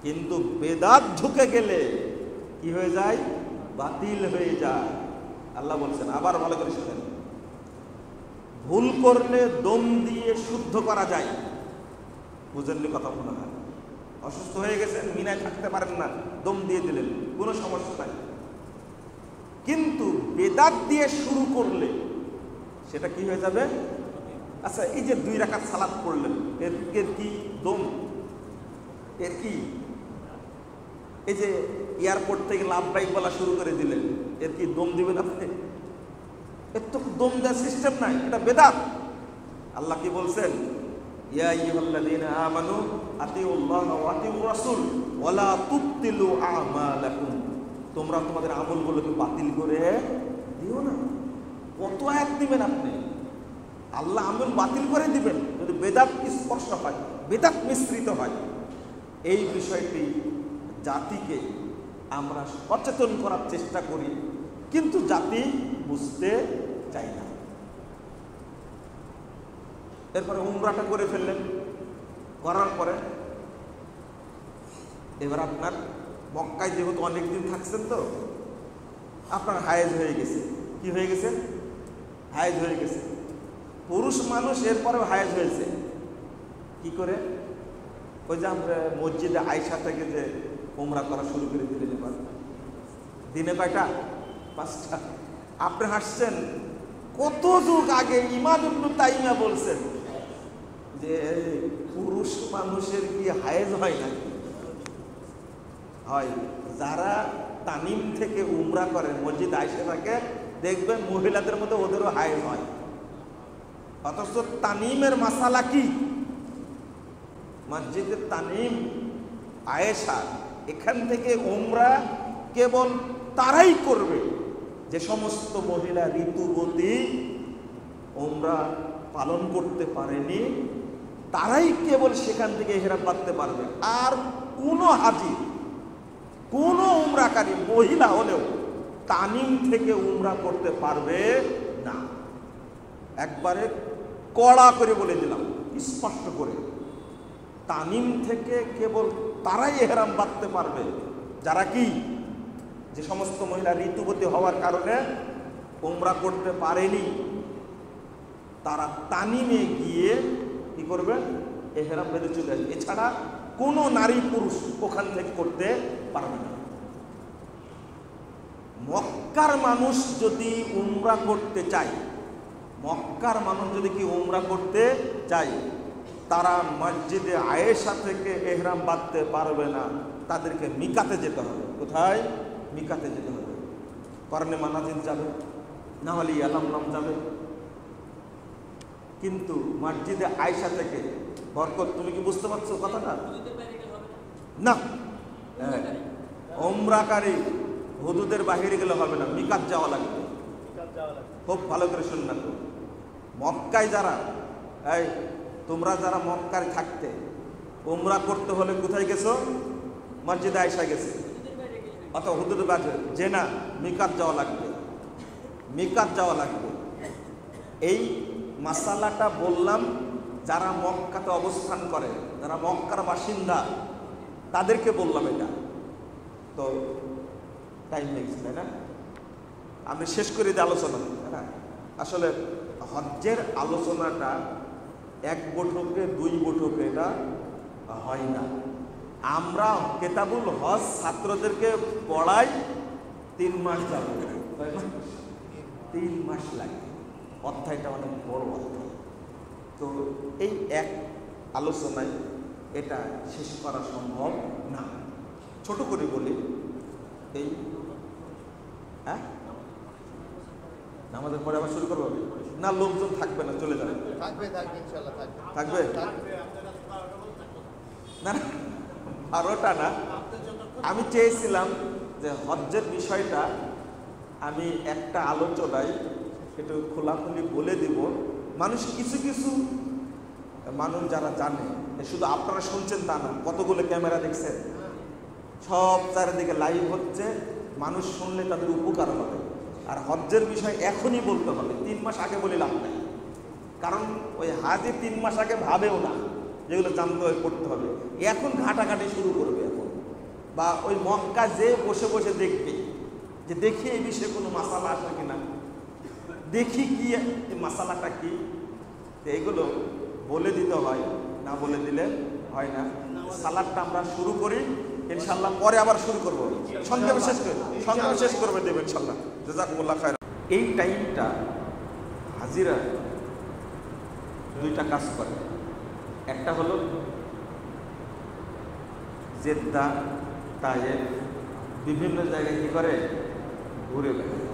Speaker 1: কিন্তু বেদাত ঢুকে গেলে কি হয়ে যায়, বাতিল হয়ে যায়। আল্লাহ বলছেন, আবার ভালো করে শুনেন, ভুল করলে দম দিয়ে শুদ্ধ করা যায়। বুঝেননি কথা মনে হয়? অসুস্থ হয়ে গেছেন, মিনায় থাকতে পারেন না, দম দিয়ে দিলেন, কোনো সমস্যা নাই। কিন্তু বেদাত দিয়ে শুরু করলে সেটা কি হয়ে যাবে? আচ্ছা, এই যে 2 রাকাত সালাত পড়লেন, এর কি দম, এর কি, এই যে এয়ারপোর্ট থেকে লাভবাইক বলা শুরু করে দিলেন, এর কি দম দিবেন আপনি? এর তো দম দেওয়ার সিস্টেম নাই, এটা বেদাত। আল্লাহ কি বলছেন, ইয়া আইয়ুহাল্লাযীনা আমানু আতিউল্লাহ ওয়া আতিউর রাসূল ওয়া লা তুবতিলু আমালাকুম, তোমরা তোমাদের আমলগুলোকে বাতিল করে দিও না। কত আয়াত দিবেন আপনি? আল্লাহ আমল বাতিল করে দিবেন যদি বেদাত স্পর্শ হয়, বেদাত মিশ্রিত হয়। এই বিষয়টি জাতিকে আমরা সচেতন করার চেষ্টা করি, কিন্তু জাতি বুঝতে চায় না। এরপরে উমরাটা করে ফেললেন, করার পরে এবার আপনার মক্কায় যেহেতু অনেকদিন থাকছেন, তো আপনার হায়েজ হয়ে গেছে। কি হয়ে গেছে? হায়েজ হয়ে গেছে। পুরুষ মানুষ এরপরেও হায়েজ হয়েছে। কি করে? ওই যে আমরা মসজিদে আয়েশা থেকে যে উমরা করা শুরু করে দিলেন, এবার দিনে কয়টা? 5টা। আপনি হাসছেন, কত যুগ আগে ইমাম ইবনে তাইমিয়া বলছেন যে পুরুষ মানুষের কি হায়েজ হয় না? হয়। যারা তানিম থেকে উমরা করেন মসজিদ আয়েশা থেকে, দেখবেন মহিলাদের মধ্যে ওদেরও হায়েজ হয়। অথচ তানিমের মাসালা কি? মসজিদে তানিম আয়েশা, এখান থেকে উমরা কেবল তারাই করবে যে সমস্ত মহিলা ঋতুবতী, উমরা পালন করতে পারেনি, তারাই কেবল সেখান থেকে ইহরাম বাঁধতে পারবে। আর কোনো হাজি, কোনো উমরাকারী মহিলা হলেও তানিম থেকে উমরা করতে পারবে না। একবারে কড়া করে বলে দিলাম, স্পষ্ট করে। তানিম থেকে কেবল তারাই ইহরাম বাঁধতে পারবে যারা কি, যে সমস্ত মহিলা ঋতুবতী হওয়ার কারণে উমরা করতে পারেনি, তারা তানিমে গিয়ে কি করবে? ইহরাম বেঁধে চলে আসবে। এছাড়া কোনো নারী পুরুষ ওখান থেকে করতে পারবে না। মক্কার মানুষ যদি উমরা করতে চায়, মক্কার মানুষ যদি কি উমরা করতে চায়, তারা মসজিদে আয়েশা থেকে ইহরাম বাঁধতে পারবে না, তাদেরকে মিকাতে যেতে হবে। কোথায়? মিকাতে যেতে হবে। করনে মানাজিল যাবে, না হলে ইয়ালামলাম যাবে। কিন্তু মসজিদে আয়েশা থেকে বরকত, তুমি কি বুঝতে পারছো কথাটা? না, উমরাকারী হুদুদের বাহিরে গেলে হবে না, মিকাত যাওয়া লাগবে। খুব ভালো করে শুনলেন। মক্কায় যারা, এই তোমরা যারা মক্কায় থাকতে উমরা করতে হলে কোথায় গেছো? মসজিদে আয়েশা গেছে, অথবা হুদুদের বাহিরে, যে না মিকাত যাওয়া লাগবে, মিকাত যাওয়া লাগবে। এই মাসালাটা বললাম যারা মক্কাতে অবস্থান করে, যারা মক্কার বাসিন্দা, তাদেরকে বললাম এটা। তো টাইম নেই, তাই না? আমি শেষ করে দিই আলোচনা। হ্যাঁ, আসলে হজ্জের আলোচনাটা 1 বৈঠকে 2 বৈঠকে এটা হয় না। আমরা কেতাবুল হজ ছাত্রদেরকে পড়াই 3 মাস যাবে, 3 মাস লাগে। অধ্যায়টা অনেক বড় অধ্যায়। তো এই এক আলোচনায় এটা শেষ করা সম্ভব না। ছোট করে বলি, এই নামাজের পরে আবার শুরু করবো না? লোকজন থাকবে না, চলে যাবে? থাকবে না, 12টা না। আমি চেয়েছিলাম যে হজ্জের বিষয়টা আমি একটা আলোচনায় একটু খোলাখুলি বলে দিব। মানুষ কিছু কিছু মানুষ যারা জানে, শুধু আপনারা শুনছেন তা না, কতগুলো ক্যামেরা দেখছেন, সব চারিদিকে লাইভ হচ্ছে, মানুষ শুনলে তাদের উপকার হবে। আর হজ্জের বিষয় এখনই বলতে হবে, 3 মাস আগে বলে লাভ নাই। কারণ ওই হাজে 3 মাস আগে ভাবেও না, যেগুলো জানতে হয় করতে হবে, এখন ঘাটাঘাটি শুরু করবে এখন। বা ওই মক্কা যে বসে বসে দেখবে যে দেখি এই বিষয়ে কোনো মাসালা আসে কিনা, দেখি কি এই মাসালাটা কি, এইগুলো বলে দিতে হয়, না বলে দিলে হয় না। সালাদটা আমরা শুরু করি ইনশাল্লাহ, পরে আবার শুরু করবো, সংক্ষেপে শেষ করবে দেবে ইনশাল্লাহ। জাযাকুমুল্লাহ খায়র। এই টাইমটা হাজিরা 2টা কাজ করে। একটা হলো জেদ্দা, তায়েফ, বিভিন্ন জায়গায় কি করে, ঘুরে বেড়ায়।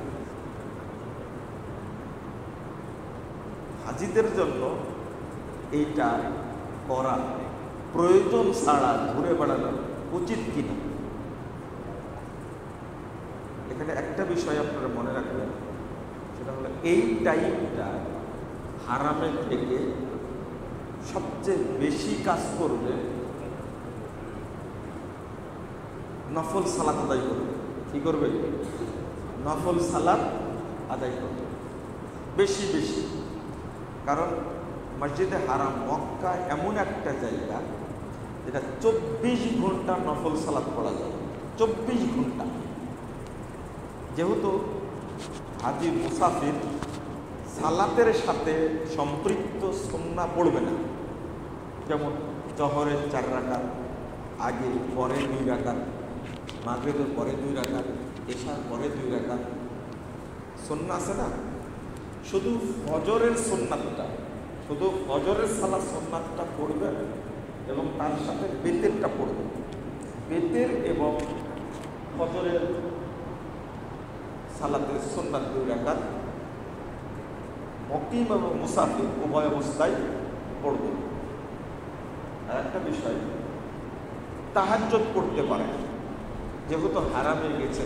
Speaker 1: হাজিদের জন্য এইটা করা প্রয়োজন ছাড়া ঘুরে বেড়ানো উচিত কিনা, এখানে একটা বিষয় আপনারা মনে রাখবেন, সেটা হলো এই টাইমটা হারামের থেকে সবচেয়ে বেশি কাজ করবে, নফল সালাত আদায় করবে। কি করবে? নফল সালাত আদায় করবে বেশি বেশি। কারণ মসজিদে হারাম মক্কা এমন একটা জায়গা যেটা 24 ঘন্টা নফল সালাত পড়া যায়, 24 ঘন্টা। যেহেতু হাজি মুসাফির সালাতের সাথে সম্পৃক্ত সুন্নাহ পড়বে না, যেমন জহরের 4 রাকাত, আগে পরে 2 রাকাত, মাগরিবের পরে 2 রাকাত, এশার পরে 2 রাকাত সুন্নাহ আছে না। শুধু ফজরের সুন্নাতটা, শুধু ফজরের সালাত সুন্নাতটা পড়বে এবং তার সাথে বেতেরটা পড়বে। বেতের এবং ফজরের সালাতের সুন্নাত 2 রাকাত মুকিম এবং মুসাফির উভয় অবস্থায় পড়বে। আর একটা বিষয়, তাহাজ্জুদ পড়তে পারে, যেহেতু হারামে গেছে,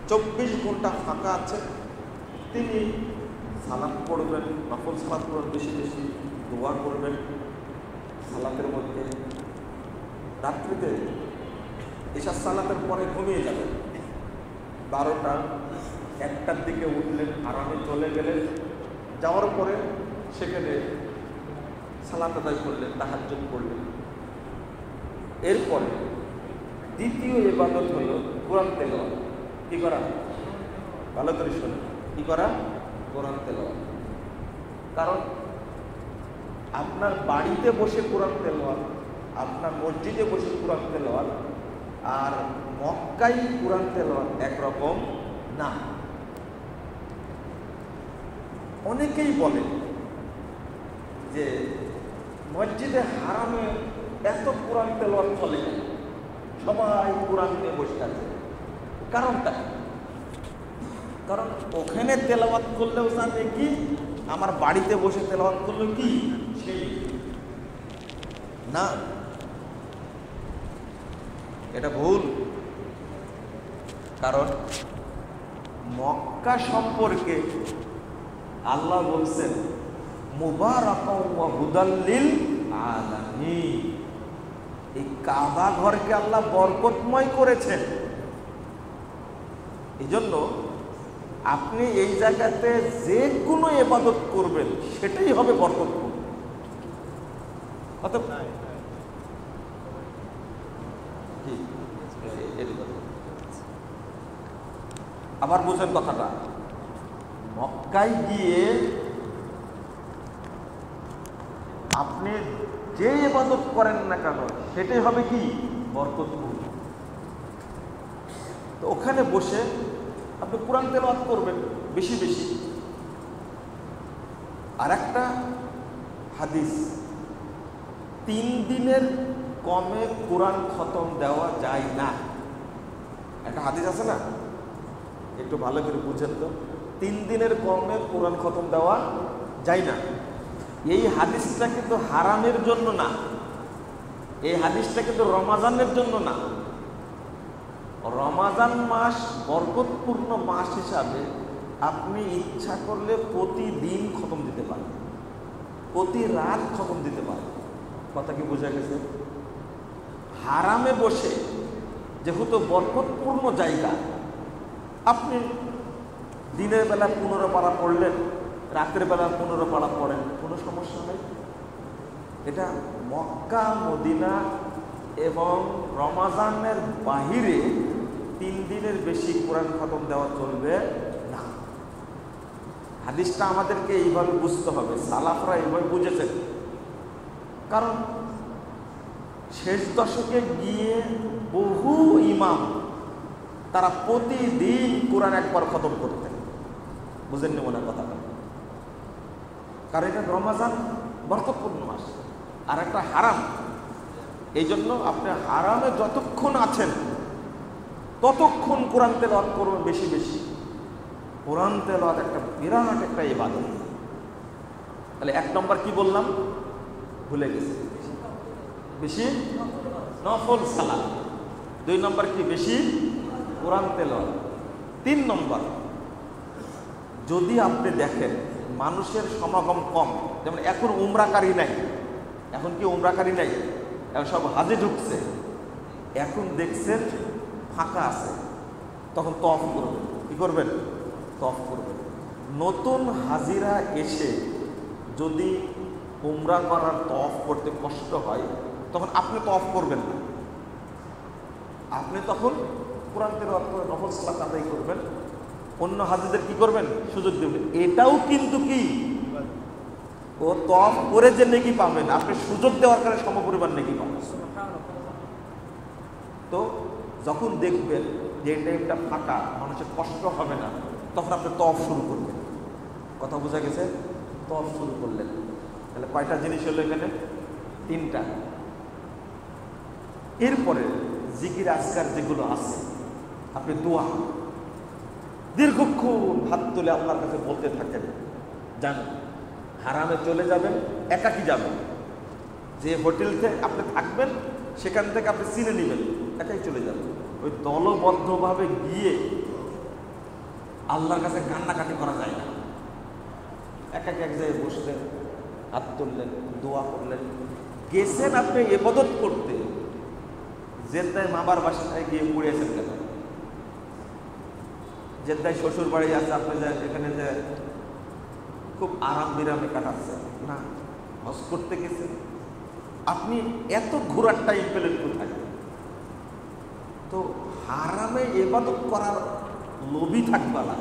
Speaker 1: 24 ঘন্টা ফাঁকা আছে, তিনি সালাত পড়বেন, নফল সালাত পড়বেন, বেশি বেশি দোয়া করবেন সালাতের মধ্যে। রাত্রিতে এশার সালাতের পরে ঘুমিয়ে যাবেন, 12টা 1টার দিকে উঠলেন, আরামে চলে গেলেন, যাওয়ার পরে সেখানে সালাত আদায় করলেন, তাহাজ্জুদ পড়লেন। এরপরে দ্বিতীয় ইবাদত হলো কোরআন তেলাওয়াত। কি করা? ভালো করে শোনেন, কি করা? কোরআন তেলাওয়াত। কারণ আপনার বাড়িতে বসে কোরআন তেলাওয়াত, আপনার মসজিদে বসে কোরআন তেলাওয়াত আর মক্কায় কোরআন তেলাওয়াত একরকম না। অনেকেই বলে যে মসজিদে হারামে এত কোরআন তেলাওয়াত চলে, সবাই কোরআন নিয়ে বসে আছে। কারণটা, কারণ ওখানে তেলাওয়াত করলেও জানে কি, আমার বাড়িতে বসে তেলাওয়াত করলেও কি সেই না, এটা ভুল। কারণ মক্কা সম্পর্কে আল্লাহ বলছেন মুবারাকাও ওয়া হুদাল লিল আলামিন। এই কাবা ঘরকে আল্লাহ বরকতময় করেছেন। এই জন্য আপনি এই জায়গাতে যে কোনো ইবাদত করবেন সেটাই হবে বরকতময়। আবার বুঝেন কথাটা, মক্কায় গিয়ে আপনি যে ইবাদত করেন না কেন সেটাই হবে কি বরকতপূর্ণ। তো ওখানে বসে আপনি কোরআন তেলাওয়াত করবেন বেশি বেশি। আর একটা হাদিস, 3 দিনের কমে কোরআন খতম দেওয়া যায় না। একটা হাদিস আছে না, একটু ভালো করে বুঝেন তো। 3 দিনের কমে কোরআন খতম দেওয়া যায় না। এই হাদিসটা কিন্তু হারামের জন্য না, এই হাদিসটা কিন্তু রমাজানের জন্য না। রমাজান মাস বরকতপূর্ণ মাস হিসাবে আপনি ইচ্ছা করলে প্রতিদিন খতম দিতে পারেন, প্রতি রাত খতম দিতে পারেন। কথা কি বোঝা গেছে? হারামে বসে যেহেতু বরকতপূর্ণ জায়গা, আপনি দিনের বেলা 15 পারা পড়লেন, রাতের বেলা 15 পারা পড়েন, কোনো সমস্যা নেই। এটা মক্কা মদিনা এবং রমাজানের বাহিরে 3 দিনের বেশি কোরআন খতম দেওয়া চলবে না। হাদিসটা আমাদেরকে এইভাবে বুঝতে হবে, সালাফরা এইভাবে বুঝেছেন। কারণ শেষ দশকে গিয়ে বহু ইমাম তারা প্রতিদিন কোরআন একবার খতম করতেন। বুঝেননি মনে কথাটা? কারণ এটা রমাজান বরকতপূর্ণ মাস, আর একটা হারাম। এই জন্য আপনি হারামে যতক্ষণ আছেন ততক্ষণ কোরআন তেলাওয়াত করবেন বেশি বেশি। কোরআন তেলাওয়াত একটা বিরাট একটা ইবাদত। তাহলে 1 নম্বর কি বললাম, ভুলে গেছি, বেশি নফল সালাত। 2 নম্বর কি, বেশি কোরআন তেলাওয়াত। 3 নম্বর, যদি আপনি দেখেন মানুষের সমাগম কম, যেমন এখন উমরাকারী নাই, এখন কি উমরাকারী নাই, এখন সব হাজে ঢুকছে, এখন দেখছেন ফাঁকা আছে, তখন তওয়াফ করবেন। কি করবেন? তওয়াফ করবেন। নতুন হাজিরা এসে যদি উমরা করার তওয়াফ করতে কষ্ট হয়, তখন আপনি তওয়াফ করবেন না, আপনি তখন কোরআন তেলাওয়াত করে নফল সালাত আদায় করবেন। অন্য হাজিদের কি করবেন? সুযোগ দেবেন। এটাও কিন্তু কি, ও তওয়াফ করে যে নেকি পাবেন, আপনি সুযোগ দেওয়ার কারণে সমপরিমাণ নেকি পাবেন। তো যখন দেখবেন যে এই টাইমটা ফাঁকা, মানুষের কষ্ট হবে না, তখন আপনি তওয়াফ শুরু করবেন। কথা বোঝা গেছে? তওয়াফ শুরু করলেন। তাহলে কয়টা জিনিস হলো এখানে? 3টা। এরপরে জিকির আজকার যেগুলো আছে, আপনি দোয়া দীর্ঘক্ষণ হাত তুলে আল্লাহর কাছে বলতে থাকেন। জানেন হারামে চলে যাবেন, একাকি যাবেন। যে হোটেলতে আপনি থাকবেন সেখান থেকে আপনি চিনে নেবেন, একাই চলে যাবেন। ওই দলবদ্ধভাবে গিয়ে আল্লাহর কাছে কান্নাকাটি করা যায় না। একাকি এক জায়গায় বসলেন, হাত তুললেন, দোয়া করলেন। গেছেন আপনি ইবাদত করতে, জেদ্দায় মামার বাসায় গিয়ে পড়েছেন কেন? জেদ্দায় শ্বশুর বাড়ি আছে, আপনি এখানে যে খুব আরাম বিরামে কাটাচ্ছেন না, হজ করতে গেছেন। আপনি এত ঘোরার টাইম পেলেন কোথায়? তো হারামে ইবাদত করার লোভী থাকবা না।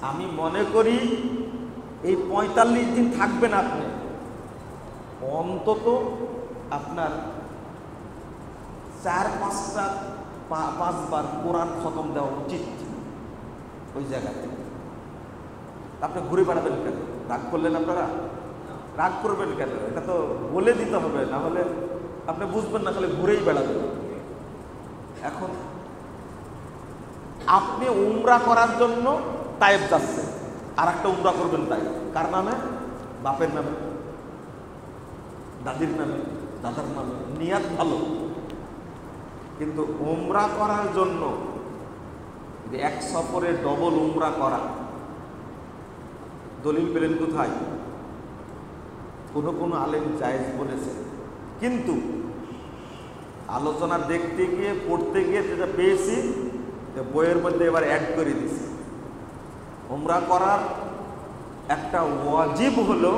Speaker 1: আমি মনে করি এই 45 দিন থাকবেন আপনি, অন্তত আপনার 4-5বার কোরআন খতম দেওয়া উচিত ওই জায়গাতে। আপনি ঘুরে বেড়াবেন কেন? রাগ করলেন আপনারা? রাগ করবেন কেন? এটা তো বলে দিতে হবে, না হলে আপনি বুঝবেন না, খালি ঘুরেই বেড়াবেন। এখন আপনি উমরা করার জন্য তায়েব যাচ্ছেন, আর একটা উমরা করবেন তাই কার নামে? বাপের নামে, দাদির নামে, দাদার নামে। নিয়াত ভালো, কিন্তু উমরা করার জন্য এক সফরে ডবল উমরা করা দলিল পেলেন কোথায়? কোনো আলেম জায়েজ বলেছে, কিন্তু আলোচনা দেখতে গিয়ে পড়তে গিয়ে যেটা পেয়েছি বইয়ের মধ্যে এবার অ্যাড করে দিছি। উমরা করার একটা ওয়াজিব হলো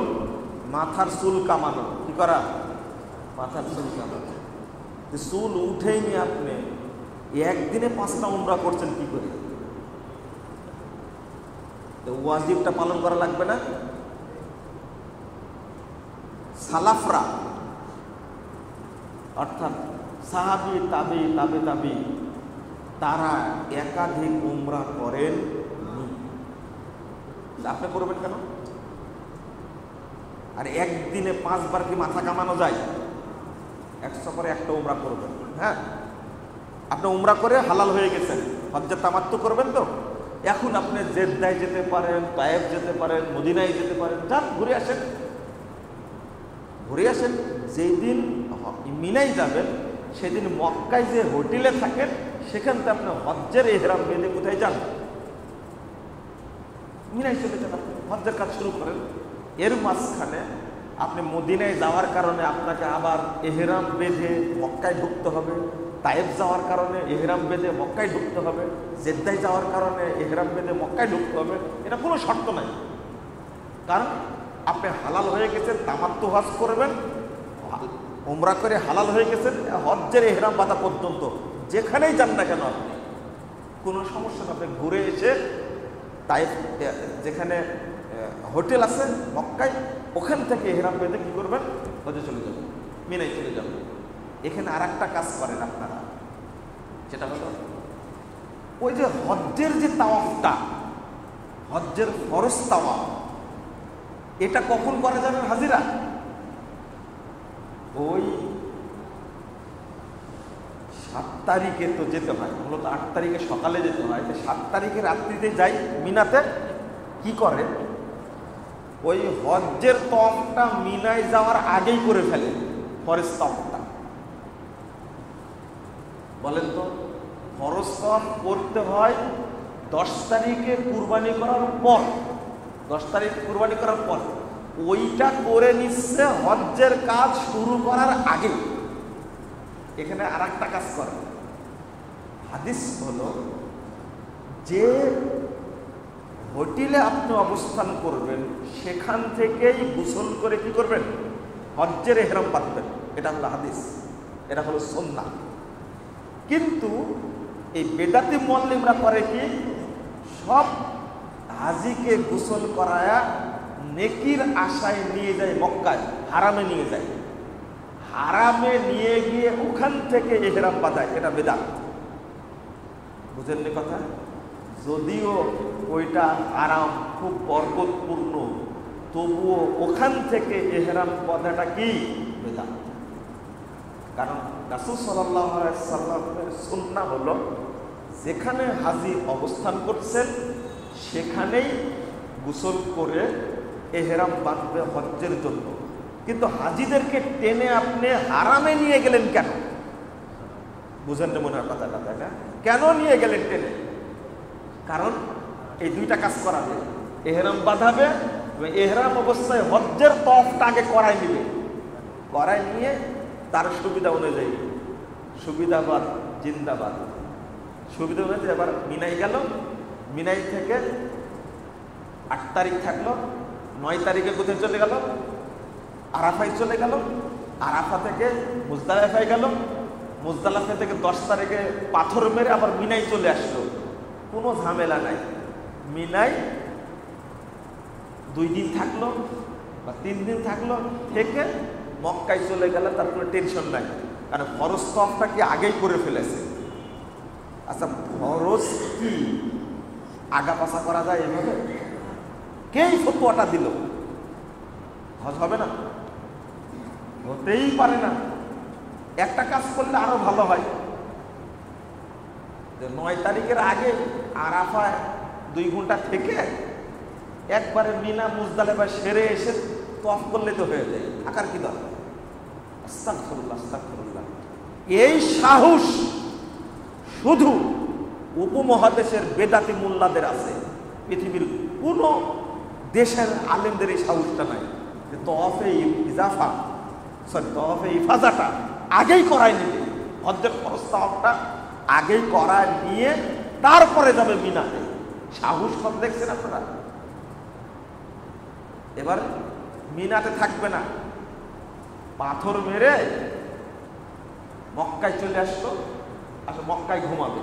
Speaker 1: মাথার চুল কামানো। কি করা? মাথার চুল কামানো। চুল উঠেইনি, আপনি একদিনে 5টা উমরা করছেন কি করে? তো ওয়াজিবটা পালন করা লাগবে না? সালাফরা অর্থাৎ সাহাবী, তাবি, তাবে তাবি, তারা একাধিক উমরা করেন। আপনি করবেন কেন? আর একদিনে 5বার কি মাথা কামানো যায়? এক সফরে একটা উমরা করবেন। হ্যাঁ, আপনি উমরা করে হালাল হয়ে গেছেন, হজ্জের তামাত্তু করবেন তো। এখন আপনি জেদ্দায় যেতে পারেন, তায়েফ যেতে পারেন, মদিনায় যেতে পারেন, যান ঘুরে আসেন, ঘুরে আসেন। যেই দিন মিনাই যাবেন সেদিন মক্কায় যে হোটেলে থাকেন সেখান থেকে আপনি হজ্জের ইহরাম বেঁধে কোথায় যান? মিনাই চলে যান, আপনি হজ্জের কাজ শুরু করেন। এর মাঝখানে আপনি মদিনায় যাওয়ার কারণে আপনাকে আবার ইহরাম বেঁধে মক্কায় ঢুকতে হবে, তায়েফ যাওয়ার কারণে ইহরাম বেঁধে মক্কায় ঢুকতে হবে, জেদ্দায় যাওয়ার কারণে ইহরাম বেঁধে মক্কায় ঢুকতে হবে, এটা কোনো শর্ত নাই। কারণ আপনি হালাল হয়ে গেছেন, তামাত্তু হজ করবেন, উমরা করে হালাল হয়ে গেছেন, হজ্জের ইহরাম বাঁধা পর্যন্ত যেখানেই যান না কেন আপনি কোনো সমস্যা না। আপনি ঘুরে এসে তাই যেখানে হোটেল আছে মক্কায়, ওখান থেকে ইহরাম বেঁধে কি করবেন? হজে চলে যাবেন, মিনায় চলে যাবেন। এখানে আর একটা কাজ করেন আপনারা, সেটা হলো ওই যে হজ্জের যে তাওয়াফটা, হজ্জের ফরজ তাওয়াফ, এটা কখন করা যাবে হাজিরা? ওই 7 তারিখে তো যেতে হয়, মূলত 8 তারিখে সকালে যেতে হয়। 7 তারিখে রাত্রিতে যাই মিনাতে, কি করে ওই হজ্জের তওয়াফটা মিনায় যাওয়ার আগেই করে ফেলে, ফরজ তওয়াফটা। বলেন তো, ফরজ তওয়াফ করতে হয় 10 তারিখে কুরবানি করার পর, 10 তারিখে কুরবানি করার পর ওইটা করে নিচ্ছে হজ্জের কাজ শুরু করার আগে। এখানে আর একটা কাজ করে, হাদিস হলো যে হোটেলে আপনি অবস্থান করবেন সেখান থেকেই গোসল করে কি করবেন? হজ্জের ইহরাম বাঁধবেন। এটা হলো হাদিস, এটা হলো সুন্নাহ। কিন্তু এই বেদাতি মুআল্লিমরা করে কি, সব হাজিকে গোসল করায়া নেকির আশায় নিয়ে যায় মক্কায়, হারামে নিয়ে যায়, হারামে নিয়ে গিয়ে ওখান থেকে ইহরাম বাঁধায়। এটা বেদাত। বুঝেননি কথা? যদিও ওইটা হারাম, খুব বরকতপূর্ণ, তবুও ওখান থেকে ইহরাম বাঁধাটা কি? বেদাত। কারণ রাসূল সাল্লাল্লাহু আলাইহি সাল্লামের সুন্নাহ হলো যেখানে হাজি অবস্থান করছেন সেখানেই গোসল করে ইহরাম বাঁধবে হজ্জের জন্য। কিন্তু হাজিদেরকে টেনে আপনি হারামে নিয়ে গেলেন কেন? বুঝেন না মনে হয় কথাটা, তাই না? কেন নিয়ে গেলেন টেনে? কারণ এই দুইটা কাজ করাবে, ইহরাম বাঁধাবে, ইহরাম অবস্থায় হজ্জের তওয়াফটা আগে করাই নিবে, করাই নিয়ে তার সুবিধা অনুযায়ী, সুবিধাবাদ জিন্দাবাদ, সুবিধা অনুযায়ী এবার মিনাই গেল, মিনাই থেকে 8 তারিখ থাকলো, 9 তারিখে কোথায় চলে গেল? আরাফায় চলে গেল, আরাফা থেকে মুজদালিফায় গেল, মুজদালিফা থেকে 10 তারিখে পাথর মেরে আবার মিনাই চলে আসলো। কোনো ঝামেলা নাই। মিনাই 2 দিন থাকলো বা 3 দিন থাকলো, থেকে মক্কায় চলে গেলে তার কোনো টেনশন নাই, কারণ ফরজ তওয়াফটা কি আগেই করে ফেলেছে। আচ্ছা, ফরজ কি আগা পাছা করা যায় এভাবে? কেই ফতোয়াটা দিল? হজ হবে না, হতেই পারে না। একটা কাজ করলে আরো ভালো হয়, 9 তারিখের আগে আরাফায় 2 ঘন্টা থেকে একবারে মিনা মুজদালিফা সেরে এসে তওয়াফ করলে তো হয়ে যায়, থাকার কি দরকার? আস্তাগফিরুল্লাহ, আস্তাগফিরুল্লাহ। এই সাহস শুধু উপমহাদেশের বেদাতি মোল্লাদের আছে, পৃথিবীর কোনো দেশের আলেমদের এই সাহসটা নাই যে তওয়াফে ইজাফা, সরি তওয়াফে ইফাজাটা আগেই করাই নিবে, হজ্জের ফরজ তওয়াফটা আগেই করায় নিয়ে তারপরে যাবে মিনাতে। সাহস কত দেখছেন আপনারা? এবার মিনাতে থাকবে না, পাথর মেরে মক্কায় চলে আসলো, আসলে মক্কায় ঘুমাবে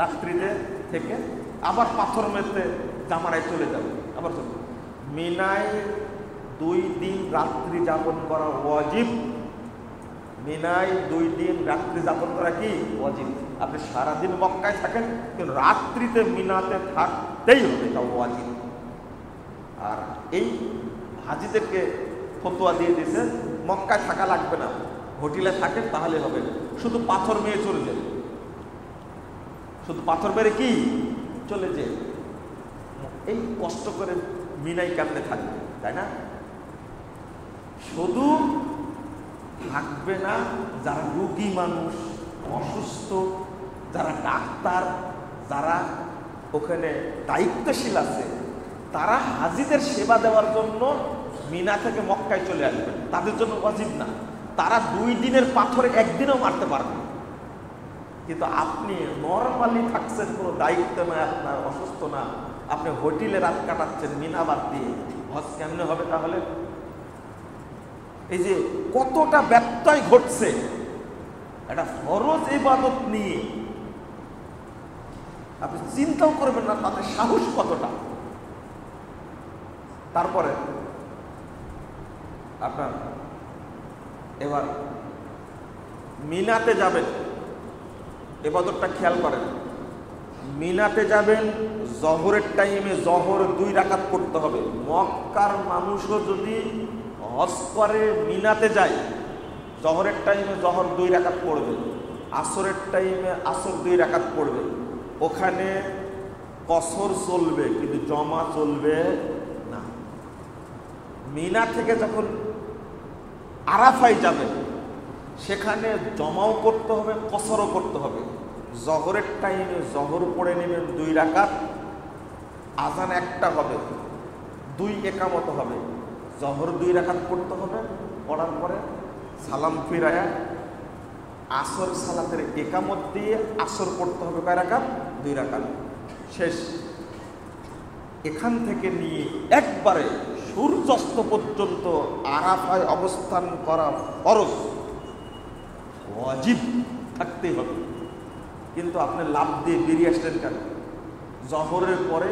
Speaker 1: রাত্রিতে থেকে, আবার পাথর মেরতে জামারায় চলে যাবে, আবার চলবে। মিনায় 2 দিন রাত্রি যাপন করা ওয়াজিব। মিনায় 2 দিন রাত্রি যাপন করা কি ওয়াজিব? আপনি সারাদিন মক্কায় থাকেন কিন্তু রাত্রিতে মিনাতে থাকতেই হবে, এটা ওয়াজিব। আর এই হাজিদেরকে ফতোয়া দিয়ে দিয়েছে মক্কায় থাকা লাগবে না, হোটেলে থাকেন তাহলে হবে না, শুধু পাথর মেরে চলে যাবে, শুধু পাথর মেরে কি চলে যে এই কষ্ট করে মিনাই কেমনে থাকবে, তাই না? শুধু থাকবে না যারা রোগী মানুষ, অসুস্থ, যারা ডাক্তার, যারা ওখানে দায়িত্বশীল আছে, তারা হাজিদের সেবা দেওয়ার জন্য মিনা থেকে মক্কায় চলে আসবেন, তাদের জন্য ওয়াজিব না। তারা 2 দিনের পাথরে একদিনও মারতে পারবে। কিন্তু আপনি নরমালি থাকছেন, কোনো দায়িত্ব নয় আপনার, অসুস্থ না, আপনি হোটেলে রাত কাটাচ্ছেন মিনা বাদ দিয়ে, হজ কেমনে হবে তাহলে? এই যে কতটা ব্যত্যয় ঘটছে একটা ফরজ ইবাদত নিয়ে, আপনি চিন্তাও করবেন না তাদের সাহস কতটা। তারপরে আপনার এবার মিনাতে যাবেন, ইবাদতটা খেয়াল করেন, মিনাতে যাবেন জহরের টাইমে, জহর 2 রাকাত পড়তে হবে। মক্কার মানুষও যদি হজ করে মিনাতে যায়, জহরের টাইমে জহর 2 রাকাত পড়বে, আসরের টাইমে আসর 2 রাকাত পড়বে। ওখানে কসর চলবে কিন্তু জমা চলবে না। মিনা থেকে যখন আরাফায় যাবেন সেখানে জমাও করতে হবে, কসরও করতে হবে। জহরের টাইমে জহর পড়ে নেবেন 2 রাকাত, আজান একটা হবে, 2 একামত হবে, জহর 2 রাকাত পড়তে হবে, পড়ার পরে সালাম ফিরায়া আসর সালাতের একামত দিয়ে আসর পড়তে হবে কয় রাকাত? 2 রাকাত, শেষ। এখান থেকে নিয়ে একবারে সূর্যাস্ত পর্যন্ত আরাফায় অবস্থান করা ফরজ, ওয়াজিব, থাকতেই হবে। কিন্তু আপনি লাভ দিয়ে বেরিয়ে আসলেন কেন? জহরের পরে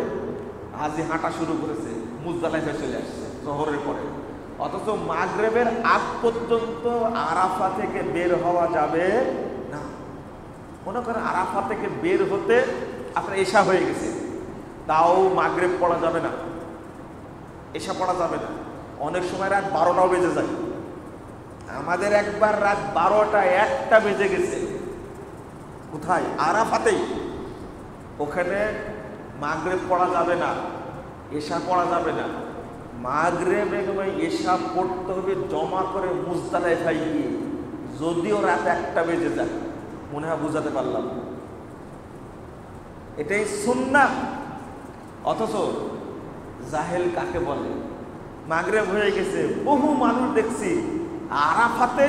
Speaker 1: হাজি হাঁটা শুরু করেছে, মুজদালিফায় চলে আসছে জহরের পরে, অথচ মাগরিবের আগ পর্যন্ত আরাফা থেকে বের হওয়া যাবে না। মনে করেন আরাফা থেকে বের হতে আপনার এশা হয়ে গেছে, তাও মাগরিব পড়া যাবে না, এশা পড়া যাবে না। অনেক সময় রাত 12টাও বেজে যায়। আমাদের একবার রাত 12টা 1টা বেজে গেছে, কোথায়? আরাফাতেই। ওখানে মাগরিব পড়া যাবে না, এশা পড়া যাবে না। মাগরিব এবং এশা পড়তে হবে জমা করে মুজদালিফায় গিয়ে, যদিও রাত 1টা বেজে যায়। মনে হয় বুঝাতে পারলাম? এটাই সুন্নাহ। অথচ জাহেল কাকে বলে? মাগরিব হয়ে গেছে, বহু মানুষ দেখছি আরাফাতে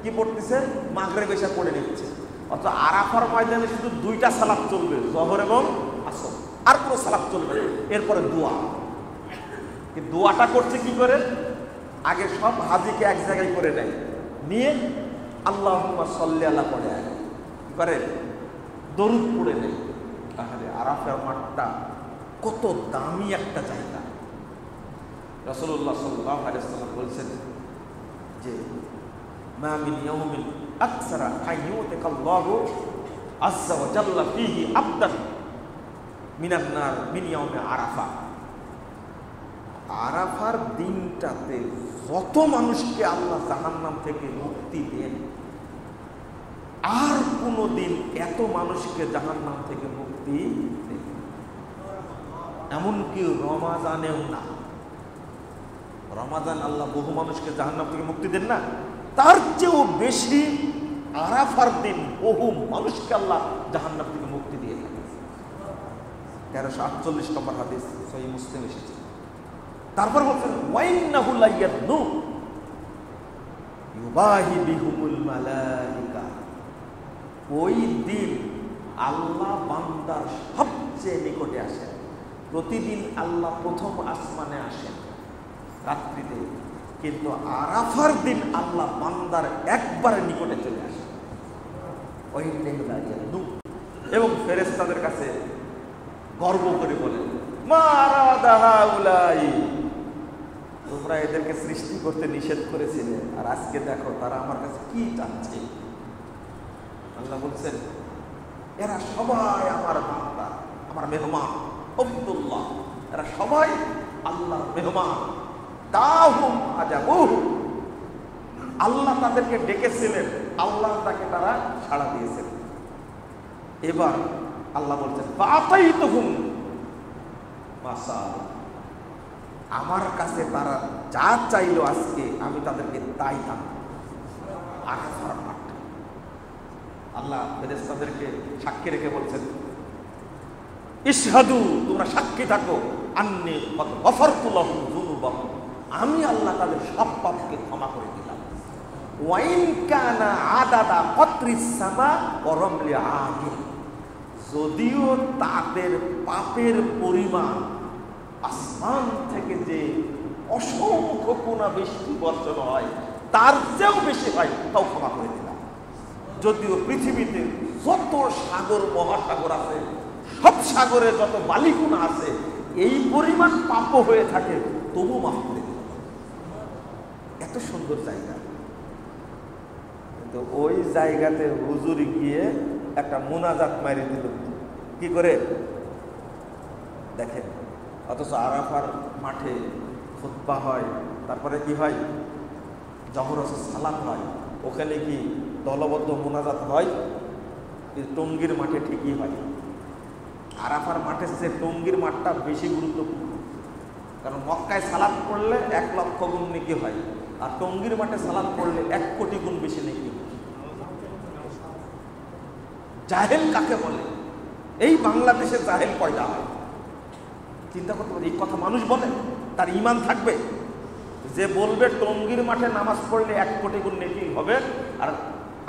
Speaker 1: কি পড়তেছে, মাগরিব এশা পড়ে নিচ্ছে। অথচ আরাফার ময়দানে শুধু 2টা সালাত চলবে, জহর এবং আসর, আর কোনো সালাত চলবে না। এরপরে দোয়া। দোয়াটা করছে কি করে? আগে সব হাজিকে এক জায়গায় করে নেয়, নিয়ে আল্লাহুম্মা সাল্লি আলা পড়ে আগে কি করে, দরুদ পড়ে নেয়। তাহলে আরাফার মাঠটা কত দামি একটা জায়গা। রাসূলুল্লাহ সাল্লাল্লাহু আলাইহি ওয়াসাল্লাম বলছেন যে মা মিন ইয়াউমিন আকসারা আইয়ুতিকাল্লাহু আযজা ওয়া জাল্লা ফীহি আবদান মিনান নার মিন ইয়াউমি আরাফা। আরাফার দিনটাতে যত মানুষকে আল্লাহ জাহান্নাম থেকে মুক্তি দেন, আর কোনো দিন এত মানুষকে জাহান্নাম থেকে মুক্তি দেন, এমনকি রমাজানেও না। রমাজান আল্লাহ বহু মানুষকে জাহান্নাম থেকে মুক্তি দেন না, তার চেয়েও বেশি আরাফার দিন বহু মানুষকে আল্লাহ জাহান্নাম থেকে মুক্তি দিয়ে থাকেন। 1348 নম্বর হাদিস সহিহ মুসলিম এসেছে। তারপর বলছেন ওয়াইন্নাহু লায়াদনু ইউবাহি বিহুমুল মালাইকা। ওই দিন আল্লাহ বান্দার সবচেয়ে নিকটে আসেন। প্রতিদিন আল্লাহ প্রথম আসমানে আসেন রাত্রিতে, কিন্তু আরাফার দিন আল্লাহ বান্দার একবারে নিকটে চলে আসেন। ওয়াইন্নাহু লায়াদনু, এবং ফেরেশতাদের কাছে গর্ব করে বলেন মা আরাদা হাউলাই, তোমরা এদেরকে সৃষ্টি করতে নিষেধ করেছিলে, আর আজকে দেখো তারা আমার কাছে কি চাচ্ছে। আল্লাহ বলছেন এরা সবাই আমার বান্দা, আমার মেহমান, আব্দুল্লাহ, এরা সবাই আল্লাহর মেহমান। তাহুম আজাবুহু, আল্লাহ তাদেরকে ডেকেছিলেন, আল্লাহ তাকে তারা সাড়া দিয়েছেন। এবার আল্লাহ বলছেন ফাআতাইতুহুম মা সাআলু, আমার কাছে তারা যা চাইলো আজকে আমি তাদেরকে তাই দান। আরাফার মাঠ, আল্লাহ ফেরেশতাদেরকে সাক্ষী রেখে বলছেন ইশহাদু, তোমরা সাক্ষী থাকো, আন্নী কদ গফারতু লাহুম যুনুবাহুম, আমি আল্লাহ তাদের সব পাপকে ক্ষমা করে দিলাম। ওয়াইন কানা আদাদা কতরিস সামা ওয়া রামলি আকিল, যদিও তাদের পাপের পরিমাণ আসমান থেকে যে অসংখ্য কোনা বৃষ্টি বর্ষণ হয় তার চেয়েও বেশি হয়, তাও ক্ষমা করে দিলাম। যদিও পৃথিবীতে যত সাগর মহাসাগর আছে, সব সাগরে যত বালিগুনা আছে, এই পরিমাণ পাপ হয়ে থাকে, তবু মাফ করে দিলাম। এত সুন্দর জায়গা। কিন্তু ওই জায়গাতে হুজুর গিয়ে একটা মুনাজাত মারি দিল, কি করে দেখেন। অথচ আরাফার মাঠে খুতবা হয়, তারপরে কি হয়, জহর আসর সালাত হয়, ওখানে কি দলবদ্ধ মুনাজাত হয়? টঙ্গীর মাঠে ঠিকই হয়। আরাফার মাঠে সে টঙ্গীর মাঠটা বেশি গুরুত্বপূর্ণ, কারণ মক্কায় সালাত পড়লে 1 লক্ষ গুণ নেকি হয়, আর টঙ্গীর মাঠে সালাত পড়লে 1 কোটি গুণ বেশি নেকি হয়। জাহেল কাকে বলে? এই বাংলাদেশে জাহেল পয়দা হয়। চিন্তা করতে পারি, এই কথা মানুষ বলে, তার ঈমান থাকবে? যে বলবে টঙ্গীর মাঠে নামাজ পড়লে 1 কোটি গুণ নেকি হবে, আর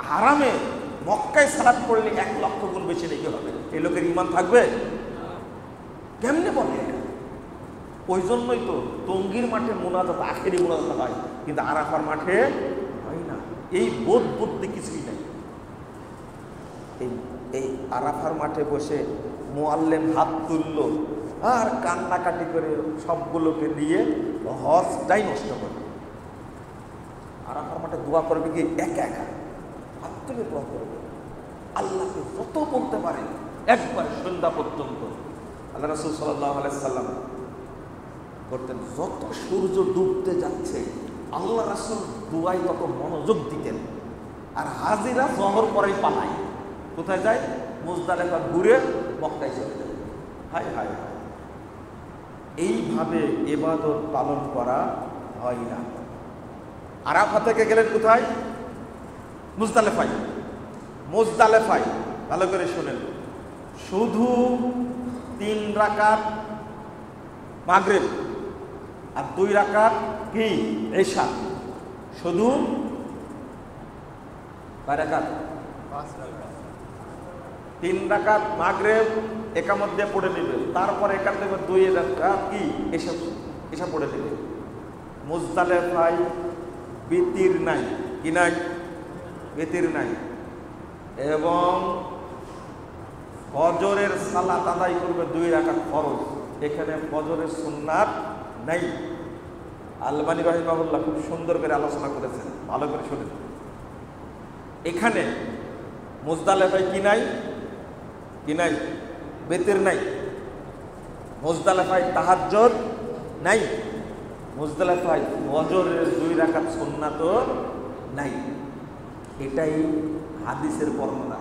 Speaker 1: হারামে মক্কায় সালাত পড়লে 1 লক্ষ গুণ বেশি নেকি হবে, এই লোকের ঈমান থাকবে? কেমনে বলে? ওই জন্যই তো টঙ্গীর মাঠে মুনাজাত আখেরি মুনাজাত হয়, কিন্তু আরাফার মাঠে হয় না। এই বোধ বুদ্ধি কিছুই নাই। এই আরাফার মাঠে বসে মুআল্লিম হাত তুলল আর কান্নাকাটি করে সবগুলোকে নিয়ে হজটাই নষ্ট করে। আরাফার মাঠে দোয়া করবে কি? একা একা হাত তুলে দোয়া করবে, আল্লাহকে যত বলতে পারে একবার সন্ধ্যা পর্যন্ত। আল্লাহ রাসূল সাল্লাল্লাহু আলাইহি সাল্লাম করতেন, যত সূর্য ডুবতে যাচ্ছে আল্লাহ রাসূল দোয়ায় তত মনোযোগ দিতেন। আর হাজিরা জহর পরেই পালায়, কোথায় যায়? মুজদালিফা ঘুরে মক্কায় চলে যায়। হায় হায়, এইভাবে ইবাদত পালন করা হয় না। আরাফা থেকে গেলেন কোথায়? মুজদালিফায়। মুজদালিফায় ভালো করে শুনেন, শুধু 3 রাকাত মাগরিব আর 2 রাকাত কি ইশা, শুধু কয় রাকাত? 3 রাকাত মাগরিব একামত দিয়ে পড়ে নেবে, তারপরে এখান থেকে 2 রাকাত কি এসব পড়ে নেবে। মুজদালিফায় বিতির নাই, কি নাই? বিতির নাই। এবং ফজরের সালাত আদায় করবে 2 রাকাত ফরজ, এখানে ফজরের সুন্নাত নাই। আলবানী রাহিমাহুল্লাহ খুব সুন্দর করে আলোচনা করেছেন, ভালো করে শুনেন। এখানে মুজদালিফায় কি নাই? কি নাই? বিতির নাই। মুজদালিফায় তাহাজ্জুদ নাই। মুজদালিফায় ফজরের 2 রাকাত সুন্নাতও নাই। এটাই হাদিসের বর্ণনা।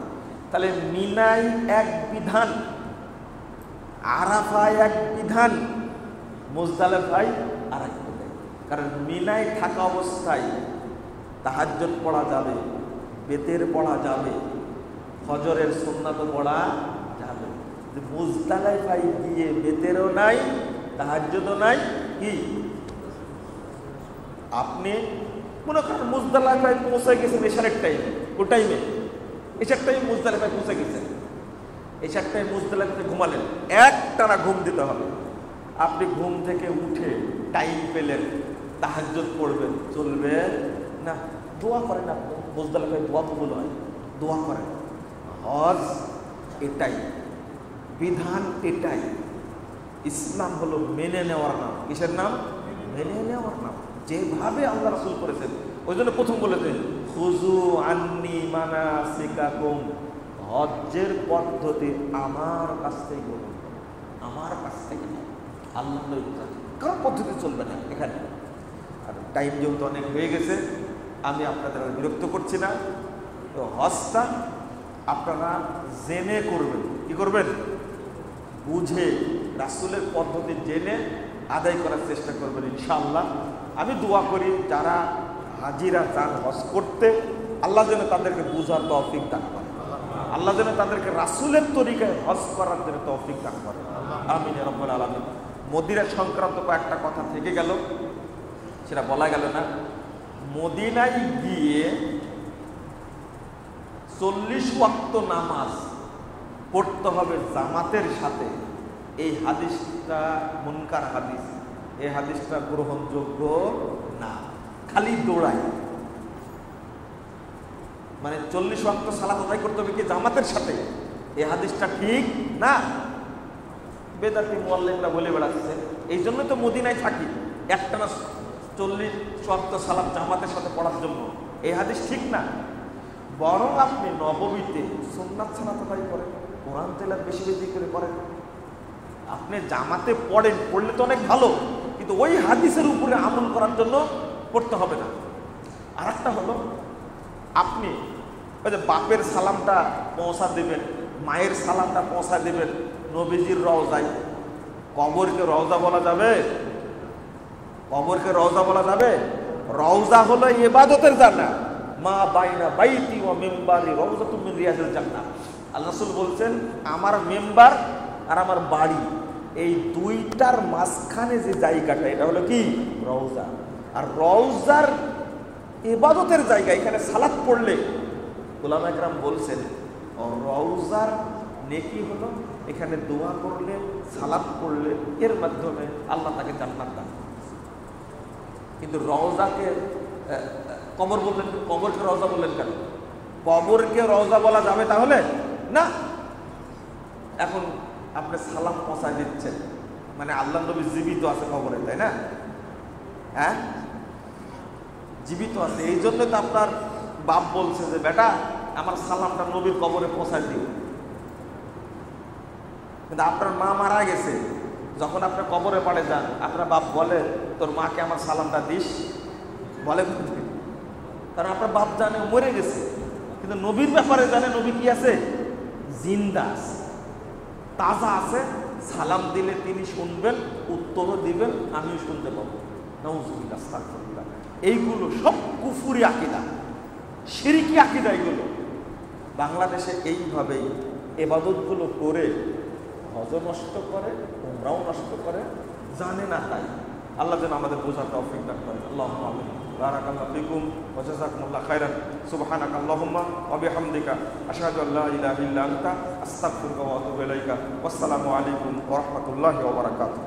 Speaker 1: তাহলে মিনায় এক বিধান, আরাফায় এক বিধান, মুজদালিফায় আর এক বিধান। কারণ মিনায় থাকা অবস্থায় তাহাজ্জুদ পড়া যাবে, বেতের পড়া যাবে, ফজরের সুন্নাতও পড়া যাবে। মুজদালিফায় গিয়ে বেতেরও নাই, তাহাজ্জুদও নাই। কি আপনি মনে করেন মুজদালিফায় পৌঁছে গেছেন এশারের টাইমে, ও টাইমে এশার টাইমে মুজদালিফায় পৌঁছে গেছেন, এশার টাইমে মুজদালিফাতে ঘুমালেন, একটানা ঘুম দিতে হবে। আপনি ঘুম থেকে উঠে টাইম পেলেন, তাহাজ্জুদ পড়বেন, চলবে না। দোয়া করেন, আপনি মুজদালিফায় দোয়া কবুল হয়, দোয়া করেন। হজ এটাই, বিধান এটাই। ইসলাম হলো মেনে নেওয়ার নাম। কিসের নাম? মেনে নেওয়ার নাম। যেভাবে আল্লাহ রাসূল করেছেন, ওই জন্য প্রথম বলেছেন খুযু আন্নী মানাসিকাকুম, হজ্জের পদ্ধতি আমার কাছ থেকে বলুন, আমার কাছ থেকে। আল্লাহ কারো পদ্ধতি চলবে না এখানে। আর টাইম যেহেতু অনেক হয়ে গেছে, আমি আপনাদের আর বিরক্ত করছি না। তো হজটা আপনারা জেনে করবেন। কি করবেন? বুঝে, রাসূলের পদ্ধতি জেনে আদায় করার চেষ্টা করবেন ইনশাআল্লাহ। আমি দোয়া করি যারা হাজিরা যান হজ করতে, আল্লাহ যেন তাদেরকে বুঝার তৌফিক দান করে, আল্লাহ যেন তাদেরকে রাসূলের তরিকায় হজ করার জন্য তৌফিক দান করে। আমিন ইয়া রাব্বাল আলামিন। মদিনা সংক্রান্ত কয়েকটা কথা থেকে গেল, সেটা বলা গেল না। মদিনায় গিয়ে 40 ওয়াক্ত নামাজ পড়তে হবে জামাতের সাথে, এই হাদিসটা মুনকার হাদিস, এই হাদিসটা গ্রহণযোগ্য না। খালি দৌড়ায়, মানে 40 ওয়াক্ত সালাত আদায় করতে হবে কি জামাতের সাথে, এই হাদিসটা ঠিক না। বেদাতি মুআল্লিমরা বলে বেড়াচ্ছে, এই জন্য তো মদিনায় থাকি একটানা 40 ওয়াক্ত সালাত জামাতের সাথে পড়ার জন্য। এই হাদিস ঠিক না। বরং আপনি নববীতে সুন্নাত সালাত আদায় করেন, কোরআন তেলাওয়াত বেশি বেশি করে করেন। আপনি জামাতে পড়েন, পড়লে তো অনেক ভালো, কিন্তু ওই হাদিসের উপরে আমল করার জন্য পড়তে হবে না। আর একটা হলো, আপনি ওই যে বাপের সালামটা পৌঁছা দেবেন, মায়ের সালামটা পৌঁছা দেবেন নবীজির রওজায়। কবরকে রওজা বলা যাবে? কবরকে রওজা বলা যাবে? রওজা হলো ইবাদতের জায়গা। মা বাইনা বাইতি ওয়া মিম্বারি রওজাতুম মিন রিয়াজিল জান্নাহ। আল্লাহ রাসূল বলছেন, আমার মেম্বার আর আমার বাড়ি, এই দুইটার মাঝখানে যে জায়গাটা, এটা হলো কি? রওজা। আর রওজার ইবাদতের জায়গা, এখানে সালাত পড়লে উলামা একরাম বলছেন রওজার নেকি হলো এখানে দোয়া করলে, সালাত পড়লে, এর মাধ্যমে আল্লাহ তাকে জান্নাত দান। কিন্তু রওজাকে কবর বললেন, কবরকে রওজা বললেন কেন? কবরকে রওজা বলা যাবে তাহলে না। এখন আপনি সালাম পৌঁছায় দিচ্ছেন, মানে আল্লাহ নবী জীবিত আছে কবরে, তাই না? হ্যাঁ, জীবিত আছে। এই জন্য তো আপনার বাপ বলছে যে বেটা আমার সালামটা নবীর কবরে পৌঁছায় দিও। কিন্তু আপনার মা মারা গেছে, যখন আপনি কবরে পাড়ে যান, আপনার বাপ বলে তোর মাকে আমার সালামটা দিস? বলে? কারণ আপনার বাপ জানে মরে গেছে, কিন্তু নবীর ব্যাপারে জানে নবী কি আছে? জিন্দা আছে, তাজা আছে। সালাম দিলে তিনি শুনবেন, উত্তরও দিবেন, আমিও শুনতে পাবো। নাউজুবিল্লাহ, আস্তাগফিরুল্লাহ। এইগুলো সব কুফরি আকীদা, শিরকি আকীদা। এগুলো বাংলাদেশে এইভাবেই ইবাদতগুলো করে হজও নষ্ট করে, উমরাও নষ্ট করে, জানে না তাই। আল্লাহ যেন আমাদের বোঝার তৌফিক দান করেন। আল্লাহুম্মা আমিন। বারাকাল্লাহু ফিকুম ওয়া জাযাকুমুল্লাহু খাইরান। সুবহানাকা আল্লাহুম্মা ওয়া বিহামদিকা আশহাদু আল্লা ইলাহা ইল্লা আনতা আস্তাগফিরুকা ওয়া আতুবু ইলাইকা। ওয়াসসালামু আলাইকুম ওয়া রাহমাতুল্লাহি ওয়া বারাকাতুহু।